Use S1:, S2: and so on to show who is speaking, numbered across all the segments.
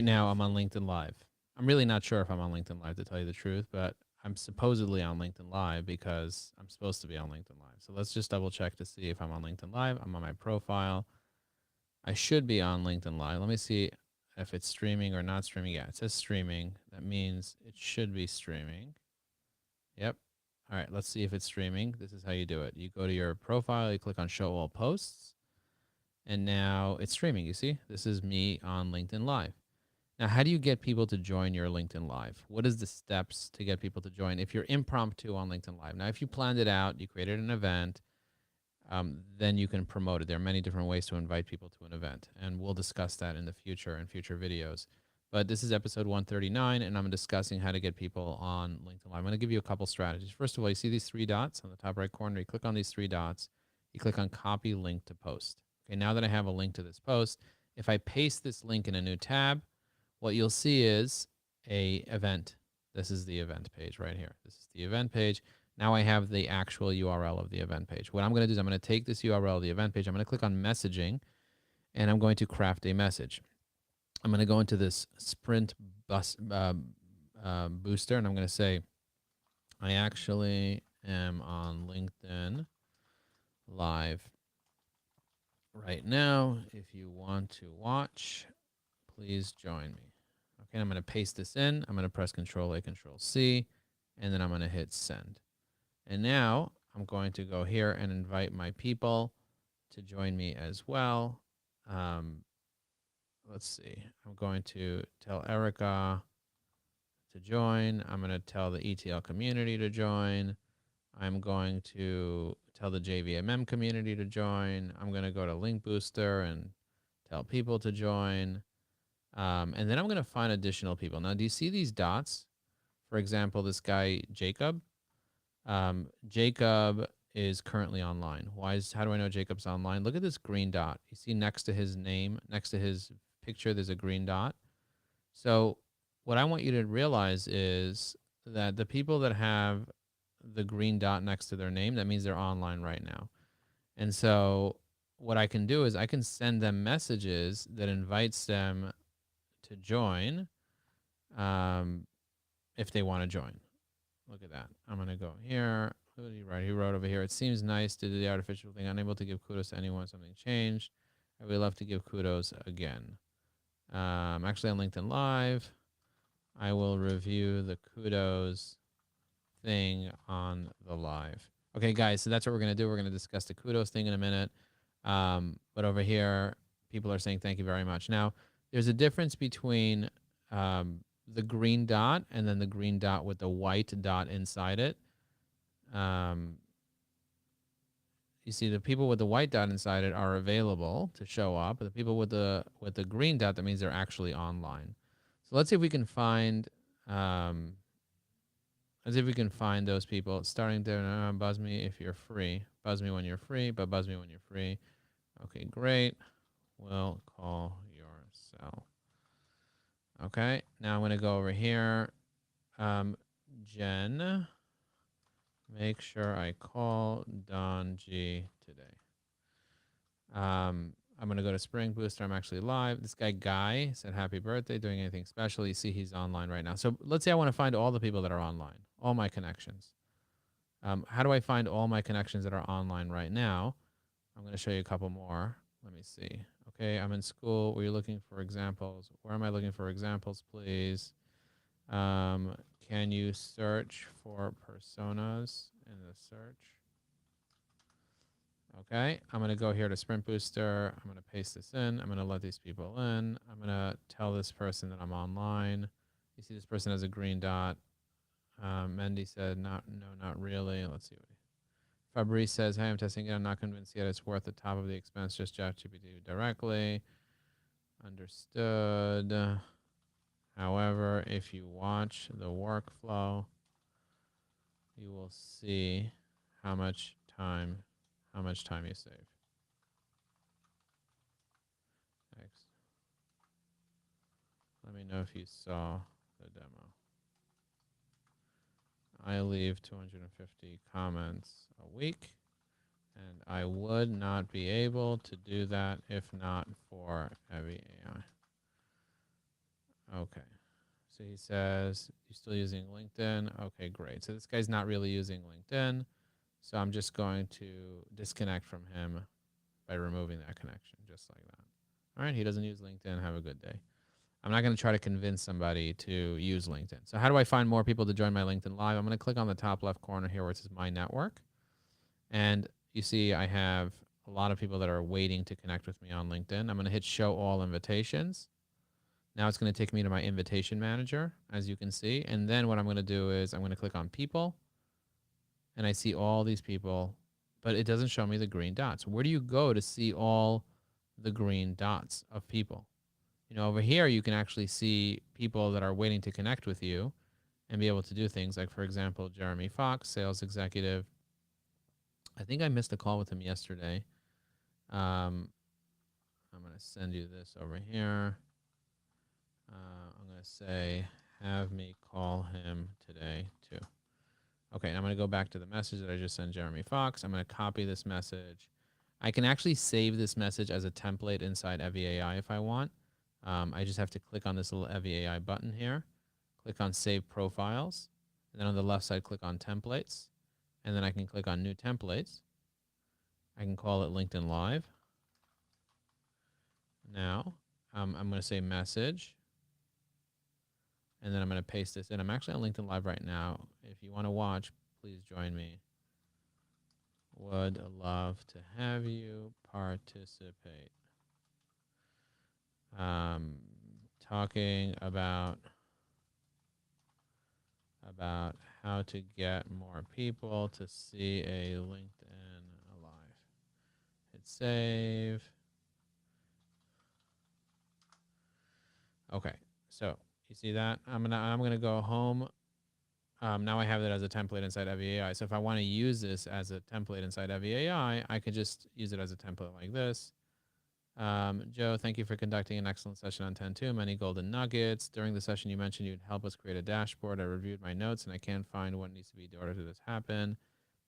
S1: Now I'm on LinkedIn Live. I'm really not sure if I'm on LinkedIn Live, to tell you the truth, but I'm supposedly on LinkedIn Live because I'm supposed to be on LinkedIn Live. So let's just double check to see if I'm on LinkedIn Live. I'm on my profile. I should be on LinkedIn Live. Let me see if it's streaming or not streaming. Yeah, it says streaming. That means it should be streaming. Yep. All right, let's see if it's streaming. This is how you do it. You go to your profile, you click on show all posts, and now it's streaming. You see, this is me on LinkedIn Live. Now, how do you get people to join your LinkedIn Live? What is the steps to get people to join if you're impromptu on LinkedIn Live? Now, if you planned it out, you created an event, then you can promote it. There are many different ways to invite people to an event, and we'll discuss that in the future in future videos. But this is episode 139, and I'm discussing how to get people on LinkedIn Live. I'm going to give you a couple strategies. First of all, you see these three dots on the top right corner. You click on these three dots. You click on copy link to post. Okay, now that I have a link to this post, if I paste this link in a new tab, what you'll see is a event. This is the event page right here. This is the event page. Now I have the actual URL of the event page. What I'm going to do is I'm going to take this URL of the event page. I'm going to click on messaging, and I'm going to craft a message. I'm going to go into this sprint booster, and I'm going to say, I actually am on LinkedIn Live right now. If you want to watch, please join me. Okay, I'm going to paste this in. I'm going to press Control A, Control C, and then I'm going to hit send. And now I'm going to go here and invite my people to join me as well. Let's see. I'm going to tell Erica to join. I'm going to tell the ETL community to join. I'm going to tell the JVMM community to join. I'm going to go to Link Booster and tell people to join. And then I'm going to find additional people. Now, do you see these dots? For example, this guy, Jacob. Jacob is currently online. How do I know Jacob's online? Look at this green dot. You see next to his name, next to his picture, there's a green dot. So what I want you to realize is that the people that have the green dot next to their name, that means they're online right now. And so what I can do is I can send them messages that invites them to join if they want to join. Look at that. I'm going to go here. What did he write? He wrote over here, it seems nice to do the artificial thing. Unable to give kudos to anyone. Something changed. I would love to give kudos again. Actually, on LinkedIn Live, I will review the kudos thing on the live. Okay, guys, so that's what we're going to do. We're going to discuss the kudos thing in a minute. But over here, people are saying thank you very much. Now, there's a difference between the green dot and then the green dot with the white dot inside it. You see the people with the white dot inside it are available to show up. But the people with the green dot, that means they're actually online. So let's see if we can find those people. Starting there, buzz me if you're free. Buzz me when you're free, but buzz me when you're free. Okay, great. We'll call your cell. Okay, now I'm going to go over here. Jen, make sure I call Don G today. I'm going to go to Spring Booster. I'm actually live. This guy said happy birthday, doing anything special. You see he's online right now. So let's say I want to find all the people that are online, all my connections. How do I find all my connections that are online right now? I'm going to show you a couple more. Let me see. Okay, I'm in school. Were you looking for examples? Where am I looking for examples, please? Can you search for personas in the search? Okay, I'm going to go here to Sprint Booster. I'm going to paste this in. I'm going to let these people in. I'm going to tell this person that I'm online. You see this person has a green dot. Mendy said, no, not really. Let's see. Fabrice says, hey, I'm testing it. I'm not convinced yet it's worth the top of the expense. Just ChatGPT directly. Understood. However, if you watch the workflow, you will see how much time you save. Next. Let me know if you saw the demo. I leave 250 comments a week, and I would not be able to do that if not for Heavy AI. Okay. So he says, you're still using LinkedIn. Okay, great. So this guy's not really using LinkedIn. So I'm just going to disconnect from him by removing that connection, just like that. All right, he doesn't use LinkedIn. Have a good day. I'm not going to try to convince somebody to use LinkedIn. So how do I find more people to join my LinkedIn Live? I'm going to click on the top left corner here where it says My Network. And you see I have a lot of people that are waiting to connect with me on LinkedIn. I'm going to hit Show All Invitations. Now it's going to take me to my invitation manager, as you can see. And then what I'm going to do is I'm going to click on People. And I see all these people, but it doesn't show me the green dots. Where do you go to see all the green dots of people? You know, over here, you can actually see people that are waiting to connect with you and be able to do things like, for example, Jeremy Fox, sales executive. I think I missed a call with him yesterday. I'm going to send you this over here. I'm going to say, have me call him today too. Okay, I'm going to go back to the message that I just sent Jeremy Fox. I'm going to copy this message. I can actually save this message as a template inside EviAI if I want. I just have to click on this little EviAI button here, click on Save Profiles, and then on the left side, click on Templates, and then I can click on New Templates. I can call it LinkedIn Live. Now, I'm going to say Message, and then I'm going to paste this in. I'm actually on LinkedIn Live right now. If you want to watch, please join me. Would love to have you participate. Talking about how to get more people to see a LinkedIn Live. Hit save. Okay, so you see that? I'm gonna go home. Now I have it as a template inside EviAI. So if I want to use this as a template inside EviAI, I could just use it as a template like this. Joe, thank you for conducting an excellent session on 10.2. Many golden nuggets. During the session, you mentioned you'd help us create a dashboard. I reviewed my notes, and I can't find what needs to be in order to this happen.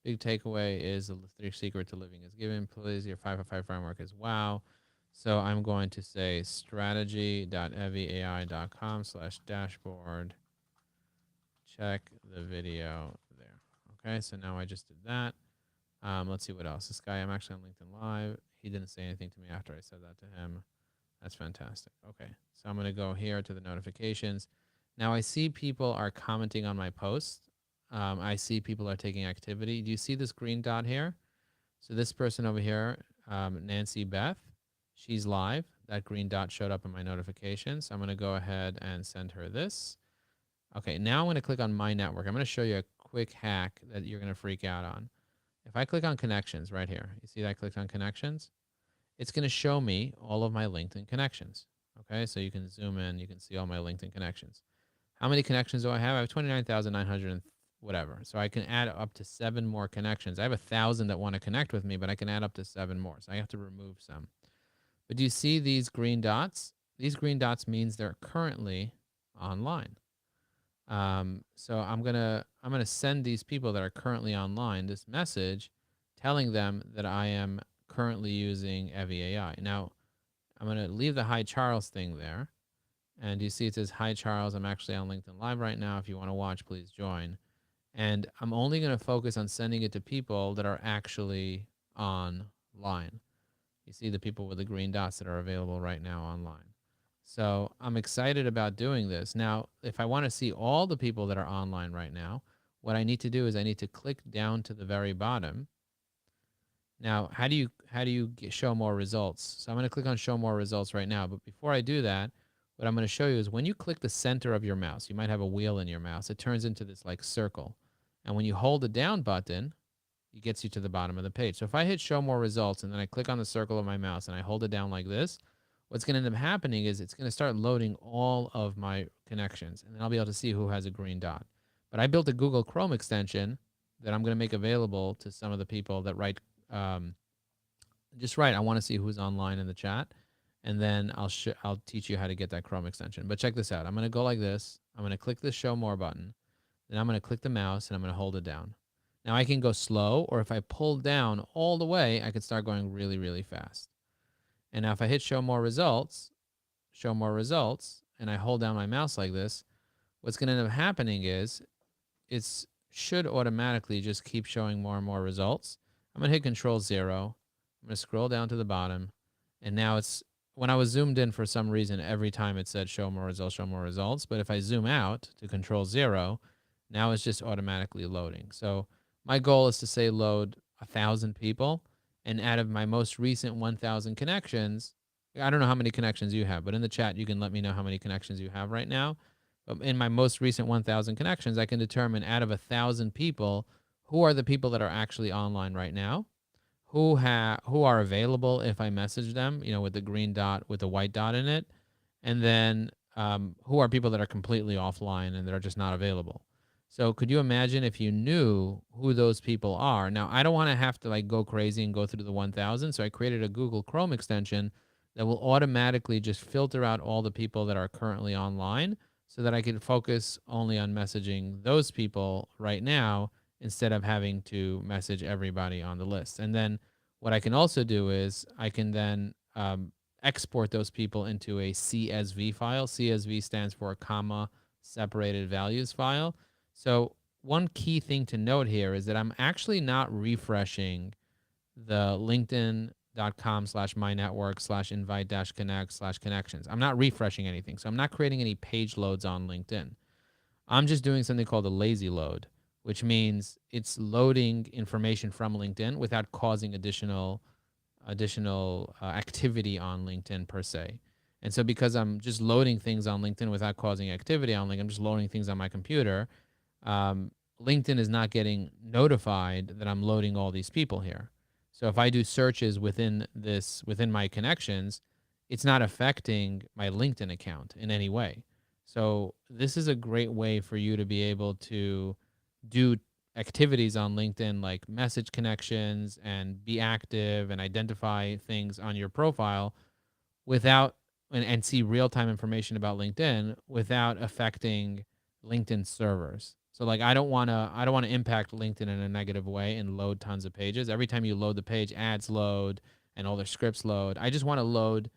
S1: Big takeaway is the secret to living is given. Please, your 555 framework is wow. So I'm going to say strategy.eviai.com/dashboard. Check the video there. Okay, so now I just did that. Let's see what else. This guy, I'm actually on LinkedIn Live. He didn't say anything to me after I said that to him. That's fantastic. Okay, so I'm going to go here to the notifications. Now I see people are commenting on my posts. I see people are taking activity. Do you see this green dot here? So this person over here, Nancy Beth, she's live. That green dot showed up in my notifications. So I'm going to go ahead and send her this. Okay, now I'm going to click on My Network. I'm going to show you a quick hack that you're going to freak out on. If I click on Connections right here, you see that I clicked on Connections? It's going to show me all of my LinkedIn connections. Okay, so you can zoom in, you can see all my LinkedIn connections. How many connections do I have? I have 29,900 whatever. So I can add up to 7 more connections. I have 1,000 that want to connect with me, but I can add up to 7 more. So I have to remove some. But do you see these green dots? These green dots means they're currently online. So I'm gonna send these people that are currently online this message, telling them that I am currently using EviAI. Now, I'm gonna leave the Hi Charles thing there, and you see it says Hi Charles. I'm actually on LinkedIn Live right now. If you want to watch, please join. And I'm only gonna focus on sending it to people that are actually online. You see the people with the green dots that are available right now online. So I'm excited about doing this. Now, if I want to see all the people that are online right now, what I need to do is I need to click down to the very bottom. Now, how do you show more results? So I'm going to click on show more results right now. But before I do that, what I'm going to show you is when you click the center of your mouse, you might have a wheel in your mouse. It turns into this like circle. And when you hold the down button, it gets you to the bottom of the page. So if I hit show more results and then I click on the circle of my mouse and I hold it down like this, what's going to end up happening is it's going to start loading all of my connections, and then I'll be able to see who has a green dot. But I built a Google Chrome extension that I'm going to make available to some of the people that write, just write, I want to see who's online in the chat, and then I'll teach you how to get that Chrome extension. But check this out. I'm going to go like this. I'm going to click the show more button. Then I'm going to click the mouse, and I'm going to hold it down. Now I can go slow, or if I pull down all the way, I could start going really, really fast. And now if I hit show more results, and I hold down my mouse like this, what's going to end up happening is it should automatically just keep showing more and more results. I'm going to hit Control 0. I'm going to scroll down to the bottom. And now it's, when I was zoomed in for some reason, every time it said show more results, show more results. But if I zoom out to Control 0, now it's just automatically loading. So my goal is to say load 1,000 people. And out of my most recent 1,000 connections, I don't know how many connections you have, but in the chat, you can let me know how many connections you have right now. But in my most recent 1,000 connections, I can determine out of 1,000 people, who are the people that are actually online right now, who are available if I message them, with the green dot with the white dot in it, and then who are people that are completely offline and that are just not available. So could you imagine if you knew who those people are? Now, I don't want to have to like go crazy and go through the 1,000. So I created a Google Chrome extension that will automatically just filter out all the people that are currently online so that I can focus only on messaging those people right now instead of having to message everybody on the list. And then what I can also do is I can then export those people into a CSV file. CSV stands for comma separated values file. So one key thing to note here is that I'm actually not refreshing the linkedin.com/mynetwork/invite-connect/connections. I'm not refreshing anything. So I'm not creating any page loads on LinkedIn. I'm just doing something called a lazy load, which means it's loading information from LinkedIn without causing additional activity on LinkedIn per se. And so because I'm just loading things on LinkedIn without causing activity on LinkedIn, I'm just loading things on my computer, LinkedIn is not getting notified that I'm loading all these people here. So if I do searches within my connections, it's not affecting my LinkedIn account in any way. So this is a great way for you to be able to do activities on LinkedIn like message connections and be active and identify things on your profile without and see real-time information about LinkedIn without affecting LinkedIn servers. So like I don't want to impact LinkedIn in a negative way and load tons of pages. Every time you load the page, ads load and all their scripts load. I just want to load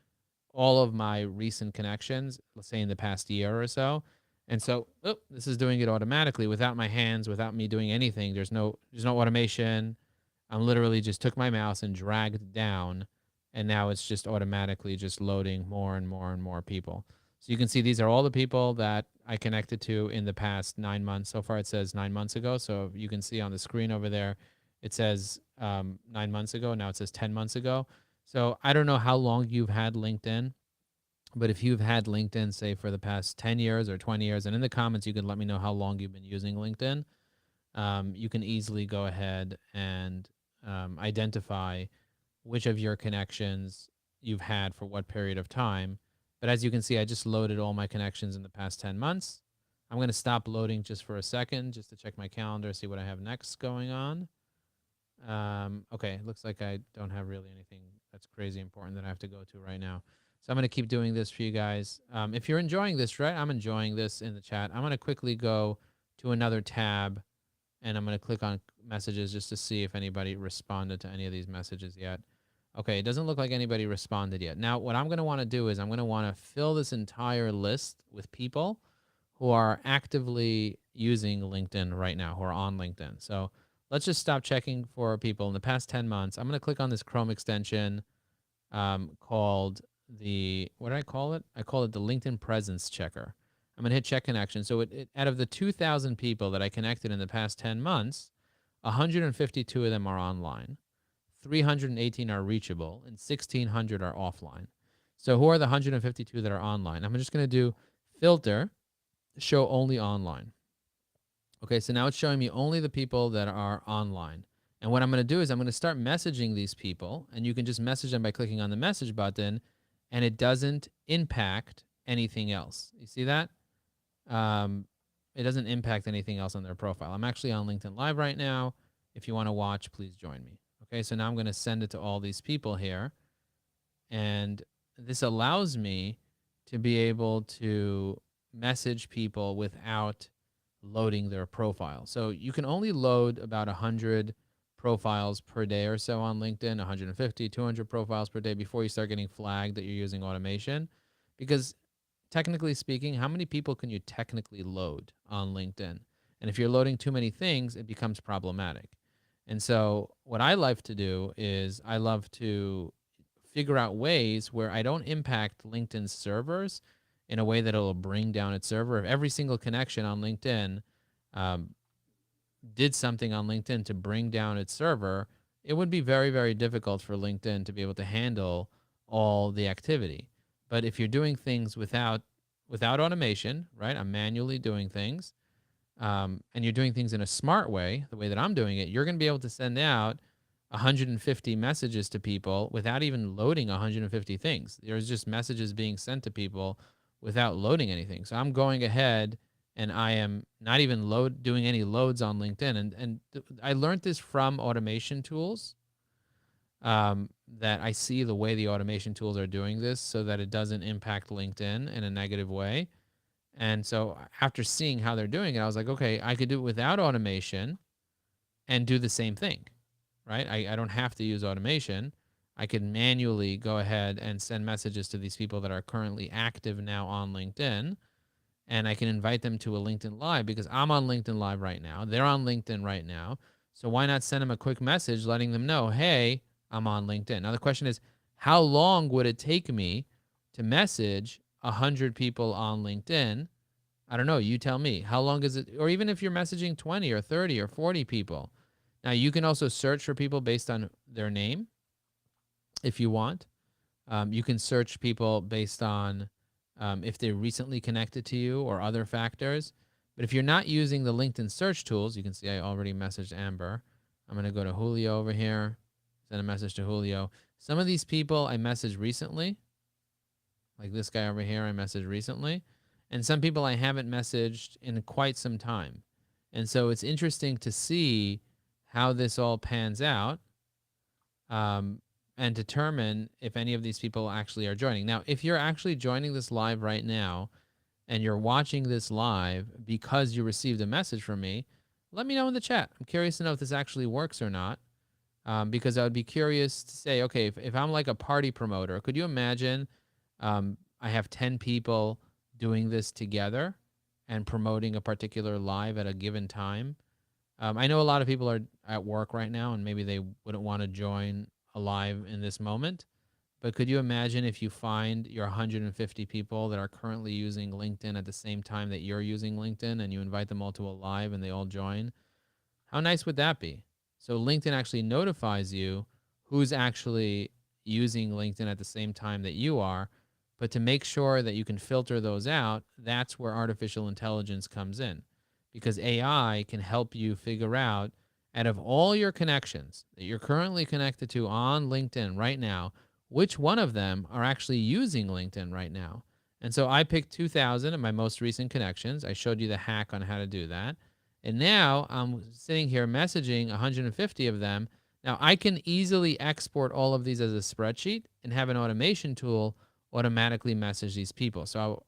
S1: all of my recent connections, let's say in the past year or so. And so this is doing it automatically without my hands, without me doing anything. There's no automation. I'm literally just took my mouse and dragged down, and now it's just automatically just loading more and more and more people. So you can see these are all the people that I connected to in the past 9 months. So far it says 9 months ago. So you can see on the screen over there, it says 9 months ago. Now it says 10 months ago. So I don't know how long you've had LinkedIn, but if you've had LinkedIn, say for the past 10 years or 20 years, and in the comments, you can let me know how long you've been using LinkedIn. You can easily go ahead and identify which of your connections you've had for what period of time. But as you can see, I just loaded all my connections in the past 10 months. I'm going to stop loading just for a second, just to check my calendar, see what I have next going on. Okay, looks like I don't have really anything that's crazy important that I have to go to right now. So I'm going to keep doing this for you guys. If you're enjoying this, right, I'm enjoying this in the chat. I'm going to quickly go to another tab, and I'm going to click on messages just to see if anybody responded to any of these messages yet. Okay, it doesn't look like anybody responded yet. Now, what I'm going to want to do is I'm going to want to fill this entire list with people who are actively using LinkedIn right now, who are on LinkedIn. So let's just stop checking for people in the past 10 months. I'm going to click on this Chrome extension called what did I call it? I call it the LinkedIn Presence Checker. I'm going to hit Check Connection. So out of the 2,000 people that I connected in the past 10 months, 152 of them are online. 318 are reachable, and 1,600 are offline. So who are the 152 that are online? I'm just going to do filter, show only online. Okay, so now it's showing me only the people that are online. And what I'm going to do is I'm going to start messaging these people, and you can just message them by clicking on the message button, and it doesn't impact anything else. You see that? It doesn't impact anything else on their profile. I'm actually on LinkedIn Live right now. If you want to watch, please join me. Okay, so now I'm going to send it to all these people here. And this allows me to be able to message people without loading their profile. So you can only load about 100 profiles per day or so on LinkedIn, 150, 200 profiles per day before you start getting flagged that you're using automation. Because technically speaking, how many people can you technically load on LinkedIn? And if you're loading too many things, it becomes problematic. And so what I love to do is I love to figure out ways where I don't impact LinkedIn's servers in a way that it'll bring down its server. If every single connection on LinkedIn um, did something on LinkedIn to bring down its server, it would be very, very difficult for LinkedIn to be able to handle all the activity. But if you're doing things without automation, right? I'm manually doing things, and you're doing things in a smart way, the way that I'm doing it, you're going to be able to send out 150 messages to people without even loading 150 things. There's just messages being sent to people without loading anything. So I'm going ahead and I am not even doing any loads on LinkedIn. And I learned this from automation tools, that I see the way the automation tools are doing this so that it doesn't impact LinkedIn in a negative way. And so after seeing how they're doing it, I was like, okay, I could do it without automation and do the same thing, right? I don't have to use automation. I could manually go ahead and send messages to these people that are currently active now on LinkedIn. And I can invite them to a LinkedIn Live because I'm on LinkedIn Live right now. They're on LinkedIn right now. So why not send them a quick message letting them know, hey, I'm on LinkedIn. Now the question is, how long would it take me to message 100 people on LinkedIn? I don't know. You tell me. How long is it? Or even if you're messaging 20 or 30 or 40 people. Now, you can also search for people based on their name if you want. You can search people based on if they recently connected to you or other factors. But if you're not using the LinkedIn search tools, you can see I already messaged Amber. I'm going to go to Julio over here, send a message to Julio. Some of these people I messaged recently, like this guy over here I messaged recently. And some people I haven't messaged in quite some time. And so it's interesting to see how this all pans out, and determine if any of these people actually are joining. Now, if you're actually joining this live right now and you're watching this live because you received a message from me, let me know in the chat. I'm curious to know if this actually works or not, because I would be curious to say, okay, if I'm like a party promoter, could you imagine I have 10 people doing this together and promoting a particular live at a given time? I know a lot of people are at work right now and maybe they wouldn't want to join a live in this moment. But could you imagine if you find your 150 people that are currently using LinkedIn at the same time that you're using LinkedIn and you invite them all to a live and they all join? How nice would that be? So LinkedIn actually notifies you who's actually using LinkedIn at the same time that you are. But to make sure that you can filter those out, that's where artificial intelligence comes in, because AI can help you figure out of all your connections that you're currently connected to on LinkedIn right now, which one of them are actually using LinkedIn right now. And so I picked 2,000 of my most recent connections. I showed you the hack on how to do that. And now I'm sitting here messaging 150 of them. Now I can easily export all of these as a spreadsheet and have an automation tool automatically message these people. So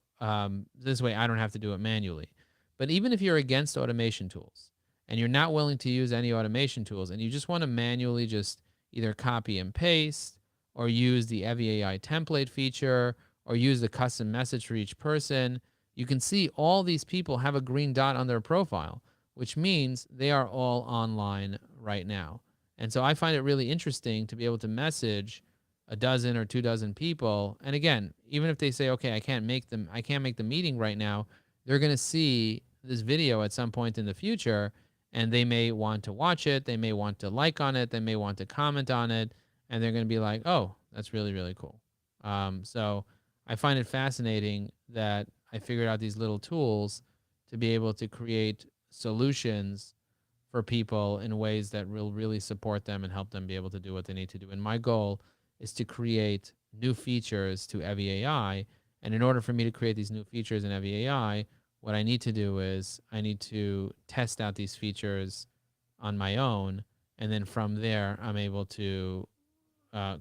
S1: this way I don't have to do it manually. But even if you're against automation tools and you're not willing to use any automation tools and you just want to manually just either copy and paste or use the Evie AI template feature or use the custom message for each person, you can see all these people have a green dot on their profile, which means they are all online right now. And so I find it really interesting to be able to message a dozen or 2 dozen people. And again, even if they say, okay, I can't make the meeting right now, they're going to see this video at some point in the future and they may want to watch it. They may want to like on it. They may want to comment on it. And they're going to be like, oh, that's really, really cool. So I find it fascinating that I figured out these little tools to be able to create solutions for people in ways that will really support them and help them be able to do what they need to do. And my goal is to create new features to Evie AI. And in order for me to create these new features in Evie AI, what I need to do is I need to test out these features on my own. And then from there, I'm able to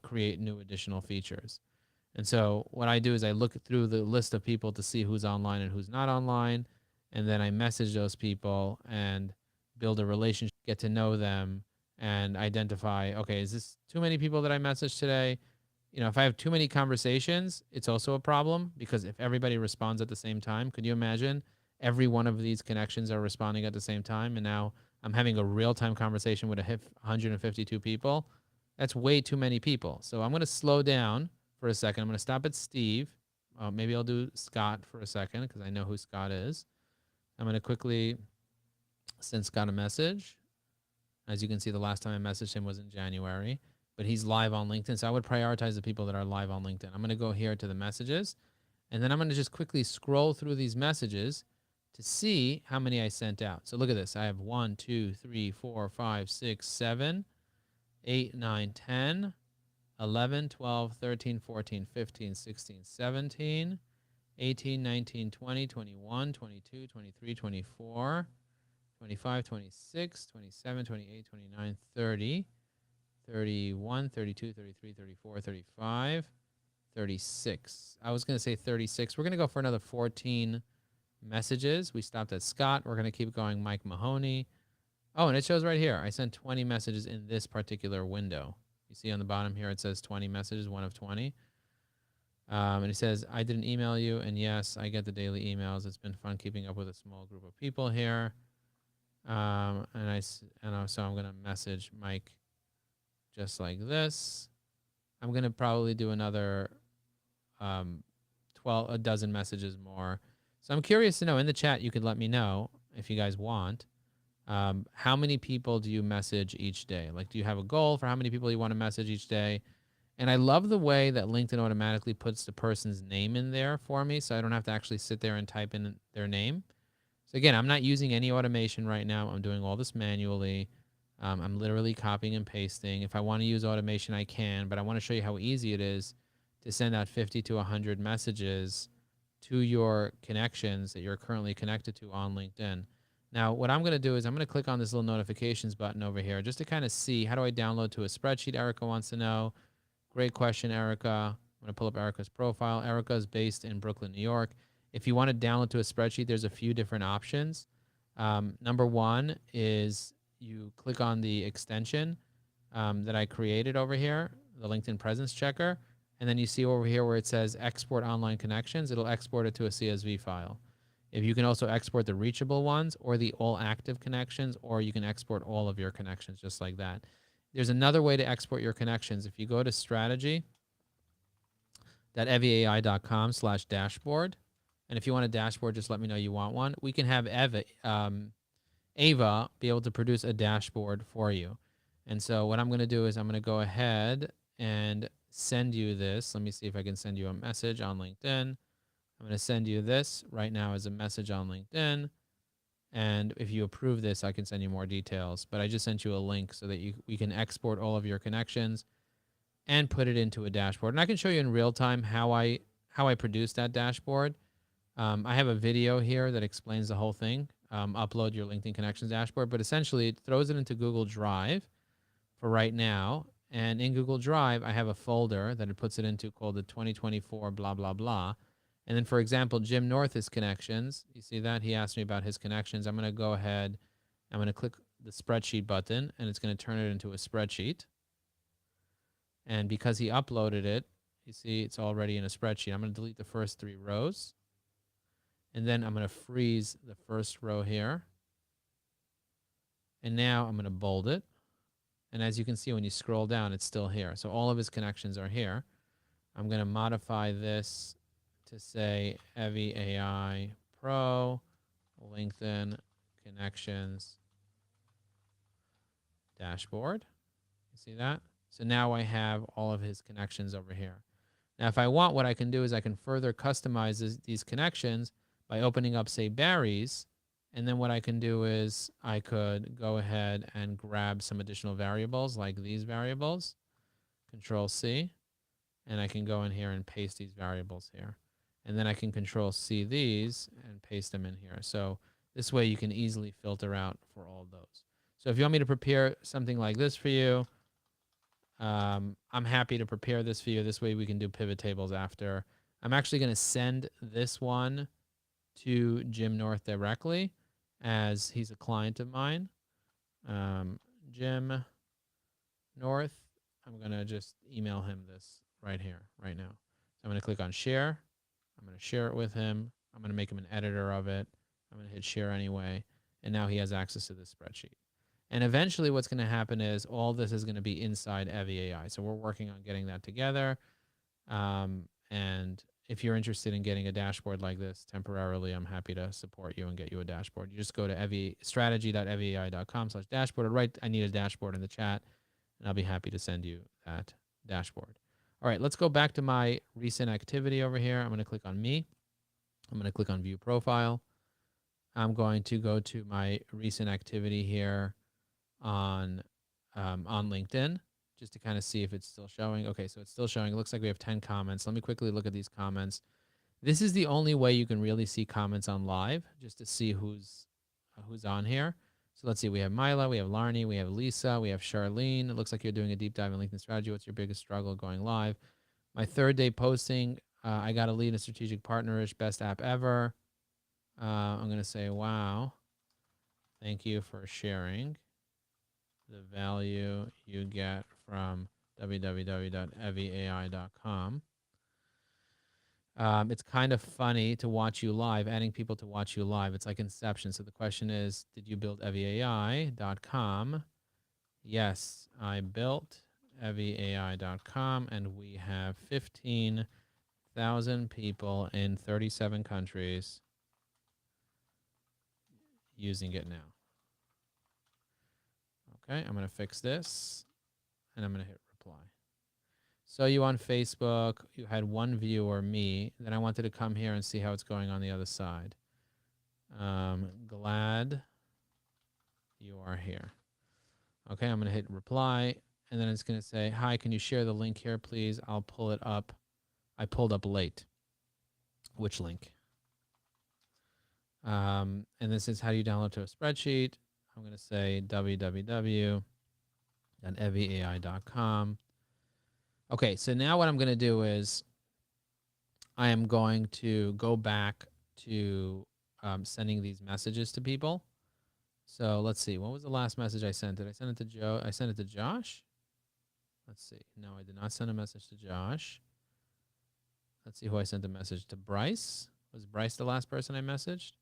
S1: create new additional features. And so what I do is I look through the list of people to see who's online and who's not online. And then I message those people and build a relationship, get to know them, and identify, okay, is this too many people that I messaged today? if I have too many conversations, it's also a problem, because if everybody responds at the same time, could you imagine every one of these connections are responding at the same time? And now I'm having a real-time conversation with 152 people. That's way too many people. So I'm going to slow down for a second. I'm going to stop at Steve. Maybe I'll do Scott for a second because I know who Scott is. I'm going to quickly send Scott a message. As you can see, the last time I messaged him was in January, but he's live on LinkedIn. So I would prioritize the people that are live on LinkedIn. I'm going to go here to the messages, and then I'm going to just quickly scroll through these messages to see how many I sent out. So look at this. I have 1, 2, 3, 4, 5, 6, 7, 8, 9, 10, 11, 12, 13, 14, 15, 16, 17, 18, 19, 20, 21, 22, 23, 24, 25, 26, 27, 28, 29, 30, 31, 32, 33, 34, 35, 36. I was going to say 36. We're going to go for another 14 messages. We stopped at Scott. We're going to keep going. Mike Mahoney. Oh, and it shows right here. I sent 20 messages in this particular window. You see on the bottom here, it says 20 messages, 1 of 20. And it says, I didn't email you. And yes, I get the daily emails. It's been fun keeping up with a small group of people here. So I'm going to message Mike just like this. I'm going to probably do another a dozen messages more. So I'm curious to know, in the chat, you could let me know if you guys want, how many people do you message each day? Like, do you have a goal for how many people you want to message each day? And I love the way that LinkedIn automatically puts the person's name in there for me, so I don't have to actually sit there and type in their name. So again, I'm not using any automation right now. I'm doing all this manually. I'm literally copying and pasting. If I want to use automation, I can, but I want to show you how easy it is to send out 50 to 100 messages to your connections that you're currently connected to on LinkedIn. Now, what I'm going to do is I'm going to click on this little notifications button over here just to kind of see, how do I download to a spreadsheet? Erica wants to know. Great question, Erica. I'm going to pull up Erica's profile. Erica is based in Brooklyn, New York. If you want to download to a spreadsheet, there's a few different options. Number one is you click on the extension that I created over here, the LinkedIn Presence Checker, and then you see over here where it says Export Online Connections. It'll export it to a CSV file. If you can also export the reachable ones or the all active connections, or you can export all of your connections just like that. There's another way to export your connections. If you go to strategy.eviai.com/dashboard, and if you want a dashboard, just let me know you want one. We can have Ava be able to produce a dashboard for you. And so what I'm going to do is I'm going to go ahead and send you this. Let me see if I can send you a message on LinkedIn. I'm going to send you this right now as a message on LinkedIn. And if you approve this, I can send you more details. But I just sent you a link so that we can export all of your connections and put it into a dashboard. And I can show you in real time how I produce that dashboard. I have a video here that explains the whole thing. Upload your LinkedIn Connections dashboard. But essentially, it throws it into Google Drive for right now. And in Google Drive, I have a folder that it puts it into called the 2024 blah, blah, blah. And then, for example, Jim North's connections. You see that? He asked me about his connections. I'm going to go ahead. I'm going to click the spreadsheet button, and it's going to turn it into a spreadsheet. And because he uploaded it, you see it's already in a spreadsheet. I'm going to delete the first 3 rows. And then I'm going to freeze the first row here. And now I'm going to bold it. And as you can see, when you scroll down, it's still here. So all of his connections are here. I'm going to modify this to say Evi AI Pro, LinkedIn Connections Dashboard. You see that? So now I have all of his connections over here. Now, if I want, what I can do is I can further customize these connections by opening up, say, Barry's. And then what I can do is I could go ahead and grab some additional variables like these variables, Control C, and I can go in here and paste these variables here. And then I can Control C these and paste them in here. So this way you can easily filter out for all of those. So if you want me to prepare something like this for you, I'm happy to prepare this for you. This way we can do pivot tables after. I'm actually going to send this one to Jim North directly, as he's a client of mine. Jim North, I'm going to just email him this right here, right now. So I'm going to click on share. I'm going to share it with him. I'm going to make him an editor of it. I'm going to hit share anyway. And now he has access to this spreadsheet. And eventually what's going to happen is all this is going to be inside Evie AI. So we're working on getting that together. And if you're interested in getting a dashboard like this temporarily, I'm happy to support you and get you a dashboard. You just go to strategy.eviai.com/dashboard. Write I need a dashboard in the chat, and I'll be happy to send you that dashboard. All right, let's go back to my recent activity over here. I'm going to click on me. I'm going to click on view profile. I'm going to go to my recent activity here on LinkedIn just to kind of see if it's still showing. Okay, so it's still showing. It looks like we have 10 comments. Let me quickly look at these comments. This is the only way you can really see comments on live, just to see who's on here. So let's see. We have Mila, we have Larnie, we have Lisa, we have Charlene. It looks like you're doing a deep dive in LinkedIn strategy. What's your biggest struggle going live? My third day posting, I got a lead in strategic partnerish, best app ever. I'm going to say, wow. Thank you for sharing the value you get from www.eviai.com. It's kind of funny to watch you live, adding people to watch you live. It's like Inception. So the question is, did you build eviai.com? Yes, I built eviai.com, and we have 15,000 people in 37 countries using it now. Okay, I'm going to fix this, and I'm going to hit reply. So you on Facebook, you had one viewer, me. Then I wanted to come here and see how it's going on the other side. Glad you are here. Okay, I'm going to hit reply, and then it's going to say, hi, can you share the link here, please? I'll pull it up. I pulled up late. Which link? And this is how you download to a spreadsheet. I'm going to say www.eviai.com. Okay, so now what I'm going to do is I am going to go back to sending these messages to people. So let's see. What was the last message I sent? Did I send it to Joe? I sent it to Josh. Let's see. No, I did not send a message to Josh. Let's see who I sent a message to. Bryce. Was Bryce the last person I messaged?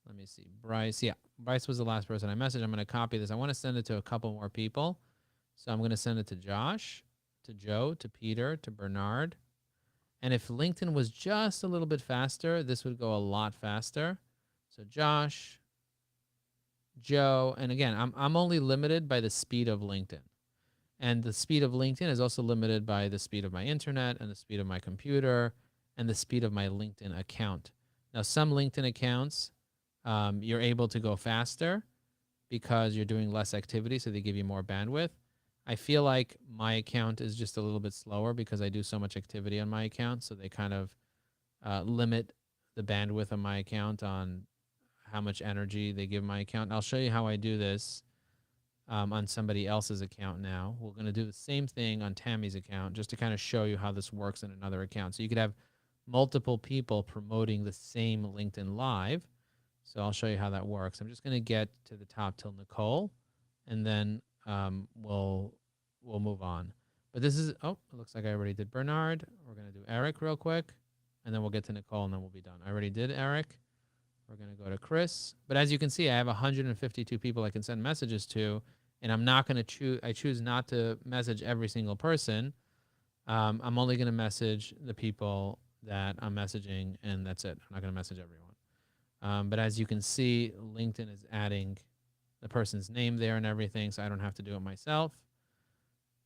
S1: Let me see. Bryce. Yeah, Bryce was the last person I messaged. I'm going to copy this. I want to send it to a couple more people. So I'm going to send it to Josh, to Joe, to Peter, to Bernard. And if LinkedIn was just a little bit faster, this would go a lot faster. So Josh, Joe, and again, I'm only limited by the speed of LinkedIn. And the speed of LinkedIn is also limited by the speed of my internet and the speed of my computer and the speed of my LinkedIn account. Now, some LinkedIn accounts, you're able to go faster because you're doing less activity, so they give you more bandwidth. I feel like my account is just a little bit slower because I do so much activity on my account, so they kind of limit the bandwidth of my account on how much energy they give my account. And I'll show you how I do this on somebody else's account now. We're going to do the same thing on Tammy's account just to kind of show you how this works in another account. So you could have multiple people promoting the same LinkedIn Live. So I'll show you how that works. I'm just going to get to the top till Nicole, and then we'll move on. But this is, oh, it looks like I already did Bernard. We're going to do Eric real quick, and then we'll get to Nicole, and then we'll be done. I already did Eric. We're going to go to Chris. But as you can see, I have 152 people I can send messages to, and I'm not going to choose, I choose not to message every single person. I'm only going to message the people that I'm messaging, and that's it. I'm not going to message everyone. But as you can see, LinkedIn is adding the person's name there and everything, so I don't have to do it myself.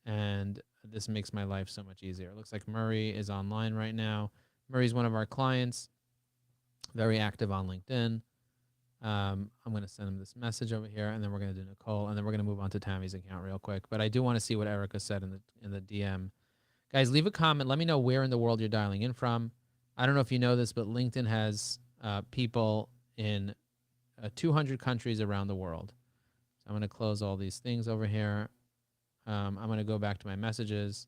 S1: And this makes my life so much easier. It looks like Murray is online right now. Murray's one of our clients, very active on LinkedIn. I'm going to send him this message over here, and then we're going to do Nicole, and then we're going to move on to Tammy's account real quick. But I do want to see what Erica said in the DM. Guys, leave a comment. Let me know where in the world you're dialing in from. I don't know if you know this, but LinkedIn has people in 200 countries around the world. So I'm going to close all these things over here. I'm going to go back to my messages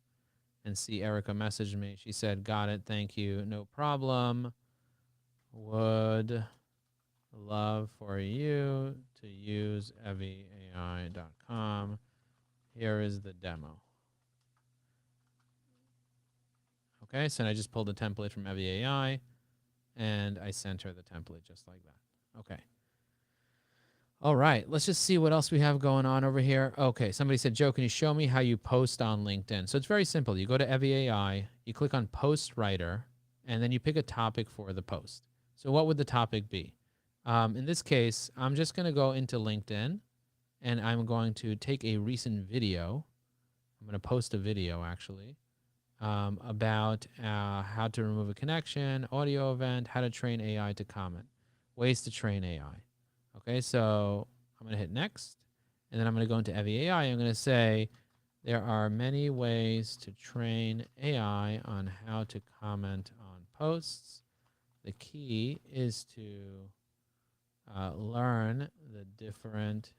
S1: and see Erica messaged me. She said, got it. Thank you. No problem. Would love for you to use eviai.com. Here is the demo. Okay, so I just pulled the template from Evie AI, and I sent her the template just like that. Okay. All right, let's just see what else we have going on over here. Okay, somebody said, Joe, can you show me how you post on LinkedIn? So it's very simple. You go to Evie AI, you click on Post Writer, and then you pick a topic for the post. So what would the topic be? In this case, I'm just going to go into LinkedIn, and I'm going to take a recent video. I'm going to post a video, actually, about how to remove a connection, audio event, how to train AI to comment, ways to train AI. Okay, so I'm going to hit next, and then I'm going to go into Evie AI. I'm going to say there are many ways to train AI on how to comment on posts. The key is to learn the different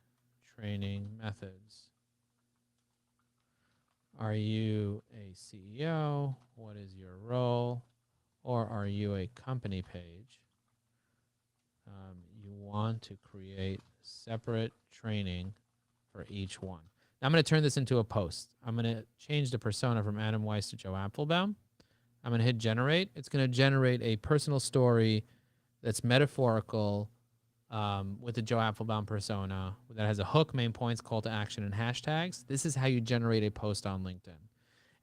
S1: training methods. Are you a CEO? What is your role? Or are you a company page? You want to create separate training for each one. Now I'm going to turn this into a post. I'm going to change the persona from Adam Weiss to Joe Apfelbaum. I'm going to hit generate. It's going to generate a personal story that's metaphorical with the Joe Apfelbaum persona that has a hook, main points, call to action, and hashtags. This is how you generate a post on LinkedIn.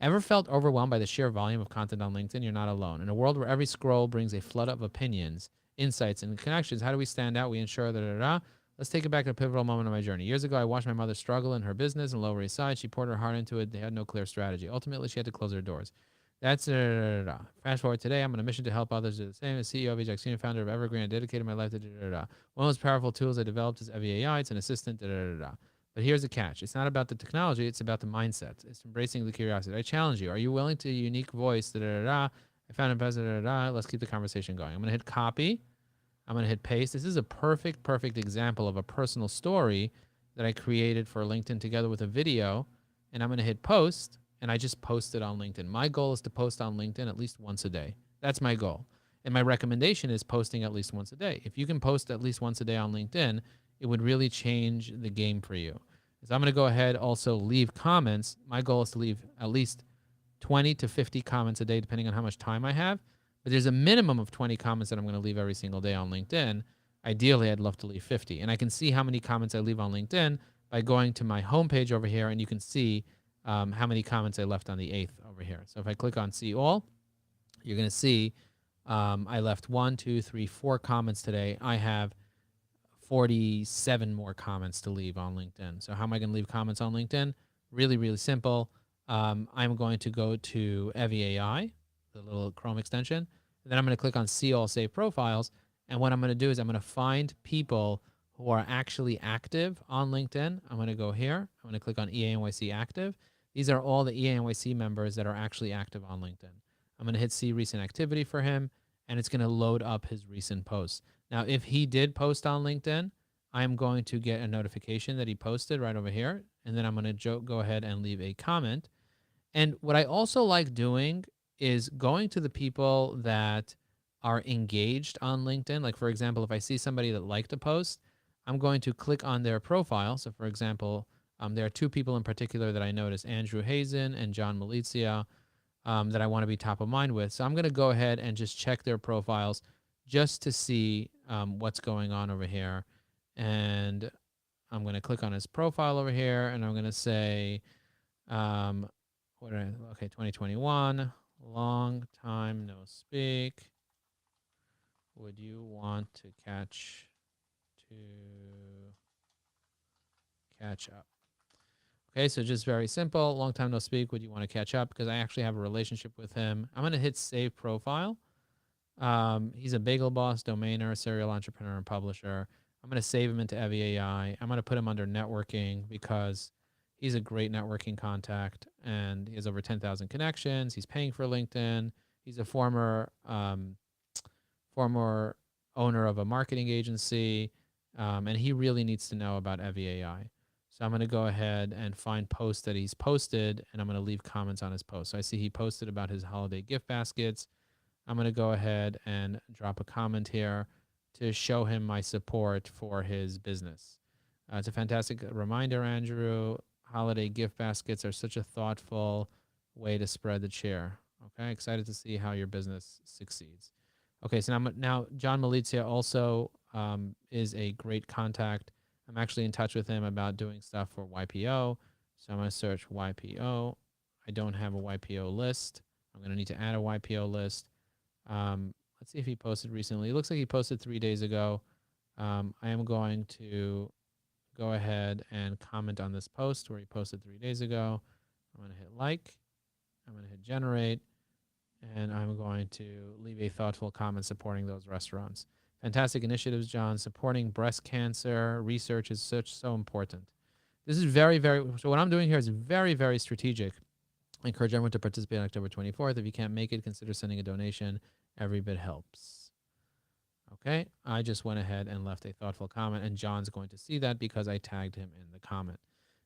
S1: Ever felt overwhelmed by the sheer volume of content on LinkedIn? You're not alone. In a world where every scroll brings a flood of opinions, insights, and connections, how do we stand out? We ensure that. Let's take it back to a pivotal moment of my journey. Years ago, I watched my mother struggle in her business in Lower East Side. She poured her heart into it. They had no clear strategy. Ultimately, she had to close her doors. That's Fast forward today, I'm on a mission to help others do the same. As CEO of Ajax Senior, founder of Evergreen, I dedicated my life to One of the most powerful tools I developed is Evie AI. It's an assistant. But here's the catch. It's not about the technology. It's about the mindset. It's embracing the curiosity. I challenge you. Are you willing to unique voice? I found a Let's keep the conversation going. I'm going to hit copy. I'm going to hit paste. This is a perfect example of a personal story that I created for LinkedIn together with a video. And I'm going to hit post, and I just posted on LinkedIn. My goal is to post on LinkedIn at least once a day. That's my goal. And my recommendation is posting at least once a day. If you can post at least once a day on LinkedIn, it would really change the game for you. So I'm going to go ahead also leave comments. My goal is to leave at least 20 to 50 comments a day, depending on how much time I have. But there's a minimum of 20 comments that I'm going to leave every single day on LinkedIn. Ideally, I'd love to leave 50. And I can see how many comments I leave on LinkedIn by going to my homepage over here, and you can see how many comments I left on the 8th over here. So if I click on see all, you're going to see I left 1, 2, 3, 4 comments today. I have 47 more comments to leave on LinkedIn. So how am I going to leave comments on LinkedIn? Really simple. I'm going to go to Evie AI, the little Chrome extension, and then I'm going to click on See All Save Profiles. And what I'm going to do is I'm going to find people who are actually active on LinkedIn. I'm going to go here. I'm going to click on EANYC Active. These are all the EANYC members that are actually active on LinkedIn. I'm going to hit See Recent Activity for him, and it's going to load up his recent posts. Now, if he did post on LinkedIn, I'm going to get a notification that he posted right over here, and then I'm going to go ahead and leave a comment. And what I also like doing is going to the people that are engaged on LinkedIn. Like, for example, if I see somebody that liked a post, I'm going to click on their profile. So, for example, there are 2 people in particular that I noticed, Andrew Hazen and John Malizia, that I want to be top of mind with. So I'm going to go ahead and just check their profiles just to see what's going on over here. And I'm going to click on his profile over here, and I'm going to say, okay, 2021, long time no speak. Would you want to catch up? Okay, so just very simple. Long time no speak. Would you want to catch up? Because I actually have a relationship with him. I'm going to hit save profile. He's a bagel boss, domainer, serial entrepreneur, and publisher. I'm going to save him into Evie AI. I'm going to put him under networking because he's a great networking contact, and he has over 10,000 connections. He's paying for LinkedIn. He's a former owner of a marketing agency, and he really needs to know about Evie AI. So I'm going to go ahead and find posts that he's posted, and I'm going to leave comments on his post. So I see he posted about his holiday gift baskets. I'm going to go ahead and drop a comment here to show him my support for his business. It's a fantastic reminder, Andrew. Holiday gift baskets are such a thoughtful way to spread the cheer. Okay, excited to see how your business succeeds. Okay, so now John Malizia also is a great contact. I'm actually in touch with him about doing stuff for YPO. So I'm going to search YPO. I don't have a YPO list. I'm going to need to add a YPO list. Let's see if he posted recently. It looks like he posted 3 days ago. I am going to go ahead and comment on this post where he posted 3 days ago. I'm going to hit like. I'm going to hit generate. And I'm going to leave a thoughtful comment supporting those restaurants. Fantastic initiatives, John. Supporting breast cancer research is so important. This is very, very, so what I'm doing here is very, very strategic. I encourage everyone to participate on October 24th. If you can't make it, consider sending a donation. Every bit helps. Okay, I just went ahead and left a thoughtful comment, and John's going to see that because I tagged him in the comment.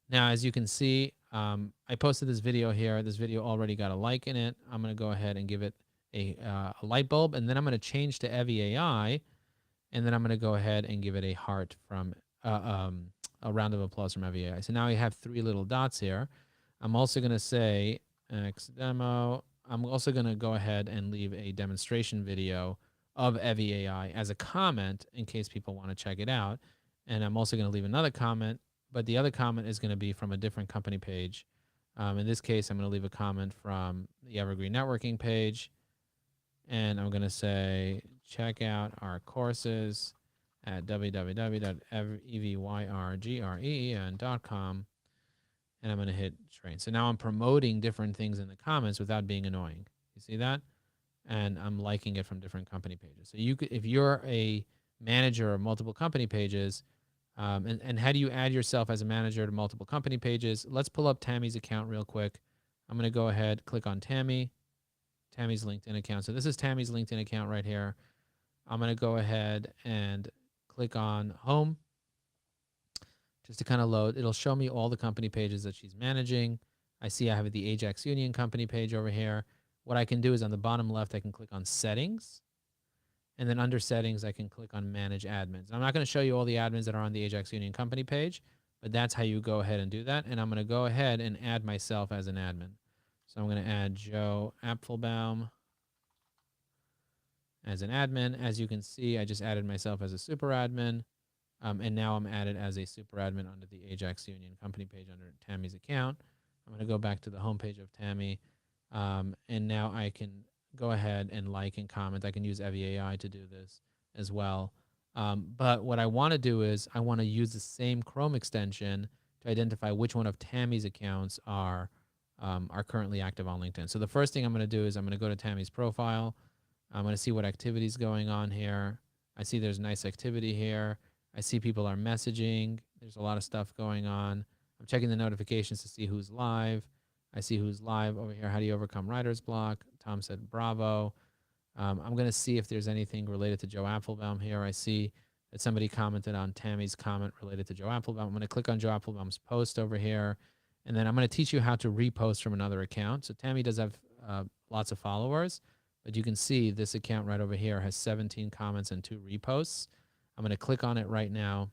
S1: Now, as you can see, I posted this video here. This video already got a like in it. I'm going to go ahead and give it a light bulb, and then I'm going to change to Evie AI, and then I'm going to go ahead and give it a heart from a round of applause from Evie AI. So now I have 3 little dots here. I'm also going to say X demo. I'm also going to go ahead and leave a demonstration video of Evie AI as a comment in case people want to check it out. And I'm also going to leave another comment, but the other comment is going to be from a different company page. In this case, I'm going to leave a comment from the Evergreen Networking page. And I'm going to say, check out our courses at www.evyrgreen.com. And I'm going to hit train. So now I'm promoting different things in the comments without being annoying. You see that? And I'm liking it from different company pages. So you could, if you're a manager of multiple company pages, and how do you add yourself as a manager to multiple company pages? Let's pull up Tammy's account real quick. I'm going to go ahead, click on Tammy's LinkedIn account. So this is Tammy's LinkedIn account right here. I'm going to go ahead and click on home just to kind of load. It'll show me all the company pages that she's managing. I see I have the Ajax Union company page over here. What I can do is on the bottom left, I can click on settings. And then under settings, I can click on manage admins. I'm not going to show you all the admins that are on the Ajax Union company page, but that's how you go ahead and do that. And I'm going to go ahead and add myself as an admin. So I'm going to add Joe Apfelbaum as an admin. As you can see, I just added myself as a super admin. And now I'm added as a super admin under the Ajax Union company page under Tammy's account. I'm going to go back to the homepage of Tammy. And now I can go ahead and like and comment. I can use Evie AI to do this as well. But what I want to do is I want to use the same Chrome extension to identify which one of Tammy's accounts are currently active on LinkedIn. So the first thing I'm going to do is I'm going to go to Tammy's profile. I'm going to see what activity is going on here. I see there's nice activity here. I see people are messaging. There's a lot of stuff going on. I'm checking the notifications to see who's live. I see who's live over here. How do you overcome writer's block? Tom said, bravo. I'm going to see if there's anything related to Joe Apfelbaum here. I see that somebody commented on Tammy's comment related to Joe Apfelbaum. I'm going to click on Joe Apfelbaum's post over here. And then I'm going to teach you how to repost from another account. So Tammy does have lots of followers, but you can see this account right over here has 17 comments and 2 reposts. I'm going to click on it right now.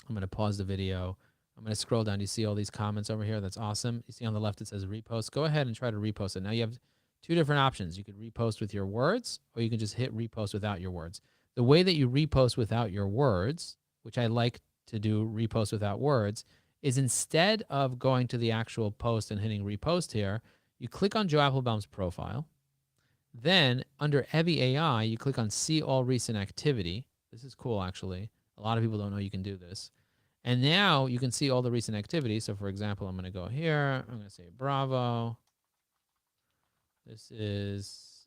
S1: I'm going to pause the video. I'm going to scroll down. You see all these comments over here. That's awesome. You see on the left, it says repost. Go ahead and try to repost it. Now you have 2 different options. You could repost with your words, or you can just hit repost without your words. The way that you repost without your words, which I like to do repost without words, is instead of going to the actual post and hitting repost here, you click on Joe Apfelbaum's profile. Then under Evie AI, you click on see all recent activity. This is cool, actually. A lot of people don't know you can do this. And now you can see all the recent activity. So for example, I'm going to go here. I'm going to say, bravo. This is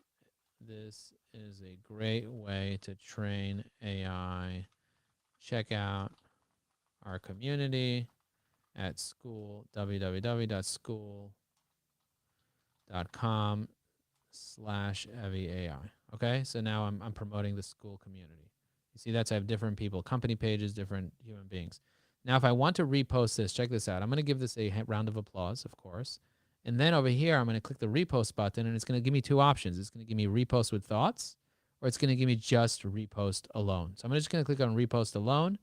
S1: a great way to train AI. Check out our community at school, www.school.com/Evie AI. Okay, so now I'm promoting the school community. You see that's I have different people, company pages, different human beings. Now, if I want to repost this, check this out. I'm going to give this a round of applause, of course. And then over here, I'm going to click the repost button, and it's going to give me 2 options. It's going to give me repost with thoughts, or it's going to give me just repost alone. So I'm just going to click on repost alone,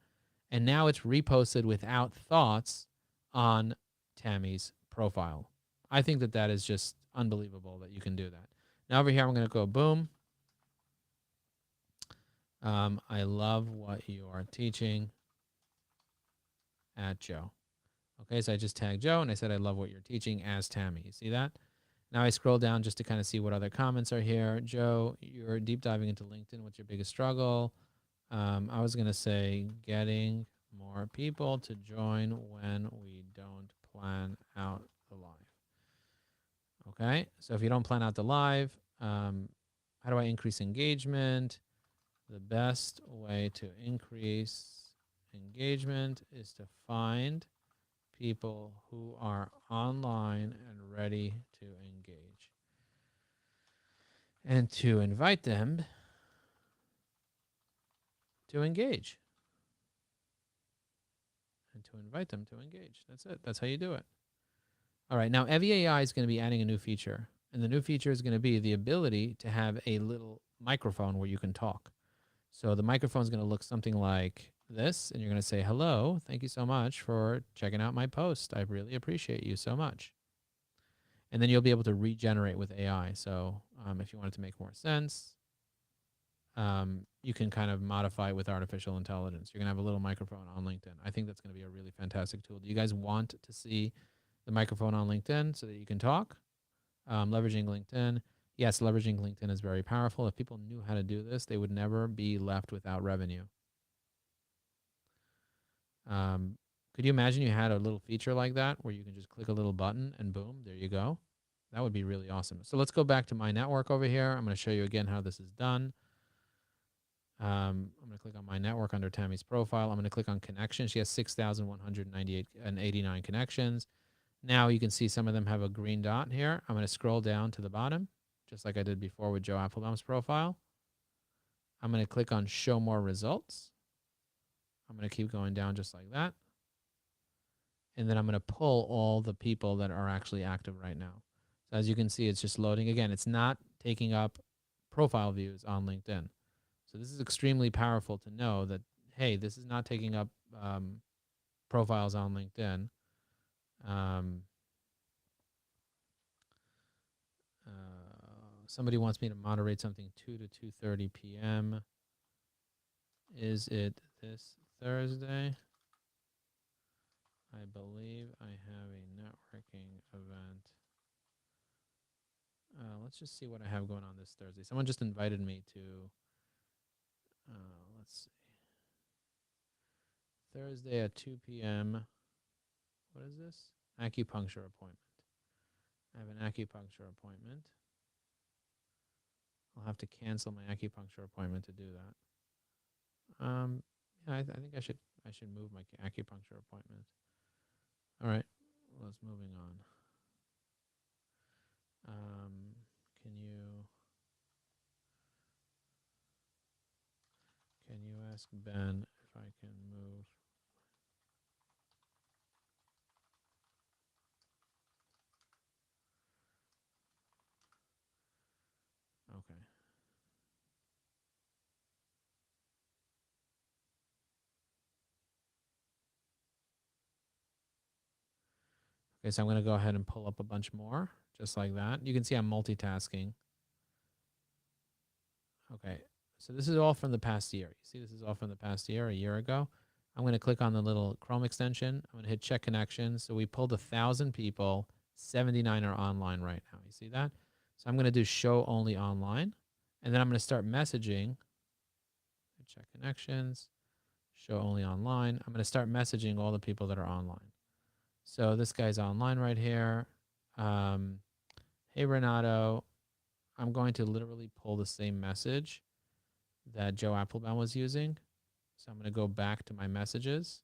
S1: and now it's reposted without thoughts on Tammy's profile. I think that is just unbelievable that you can do that. Now over here, I'm going to go boom. I love what you are teaching at Joe. Okay, so I just tagged Joe and I said, I love what you're teaching as Tammy. You see that? Now I scroll down just to kind of see what other comments are here. Joe, you're deep diving into LinkedIn. What's your biggest struggle? I was going to say getting more people to join when we don't plan out the live. Okay, so if you don't plan out the live, how do I increase engagement? The best way to increase engagement is to find people who are online and ready to engage and to invite them to engage. And to invite them to engage. That's it. That's how you do it. All right. Now, Evie AI is going to be adding a new feature. And the new feature is going to be the ability to have a little microphone where you can talk. So the microphone is going to look something like this. And you're going to say, hello, thank you so much for checking out my post. I really appreciate you so much. And then you'll be able to regenerate with AI. So if you want it to make more sense, you can kind of modify it with artificial intelligence. You're going to have a little microphone on LinkedIn. I think that's going to be a really fantastic tool. Do you guys want to see the microphone on LinkedIn so that you can talk? Leveraging LinkedIn. Yes, leveraging LinkedIn is very powerful. If people knew how to do this, they would never be left without revenue. Could you imagine you had a little feature like that where you can just click a little button and boom, there you go? That would be really awesome. So let's go back to my network over here. I'm going to show you again how this is done. I'm going to click on my network under Tammy's profile. I'm going to click on connections. She has 6,198 and 89 connections. Now you can see some of them have a green dot here. I'm going to scroll down to the bottom, just like I did before with Joe Apf's profile. I'm going to click on show more results. I'm going to keep going down just like that. And then I'm going to pull all the people that are actually active right now. So as you can see, it's just loading. Again, it's not taking up profile views on LinkedIn. So this is extremely powerful to know that, hey, this is not taking up profiles on LinkedIn. Somebody wants me to moderate something 2 to 2:30 p.m. Is it this Thursday? I believe I have a networking event. Let's just see what I have going on this Thursday. Someone just invited me to, let's see, Thursday at 2 p.m. What is this? Acupuncture appointment. I have an acupuncture appointment. I'll have to cancel my acupuncture appointment to do that. Yeah, I think I should move my acupuncture appointment. All right, let's moving on. Can you ask Ben if I can move? Okay. Okay, so I'm going to go ahead and pull up a bunch more, just like that. You can see I'm multitasking. Okay, so this is all from the past year. You see, this is all from the past year, a year ago. I'm going to click on the little Chrome extension. I'm going to hit check connections. So we pulled 1,000 people. 79 are online right now. You see that? So I'm going to do show only online. And then I'm going to start messaging. Check connections. Show only online. I'm going to start messaging all the people that are online. So this guy's online right here. Hey, Renato. I'm going to literally pull the same message that Joe Apfel was using. So I'm going to go back to my messages.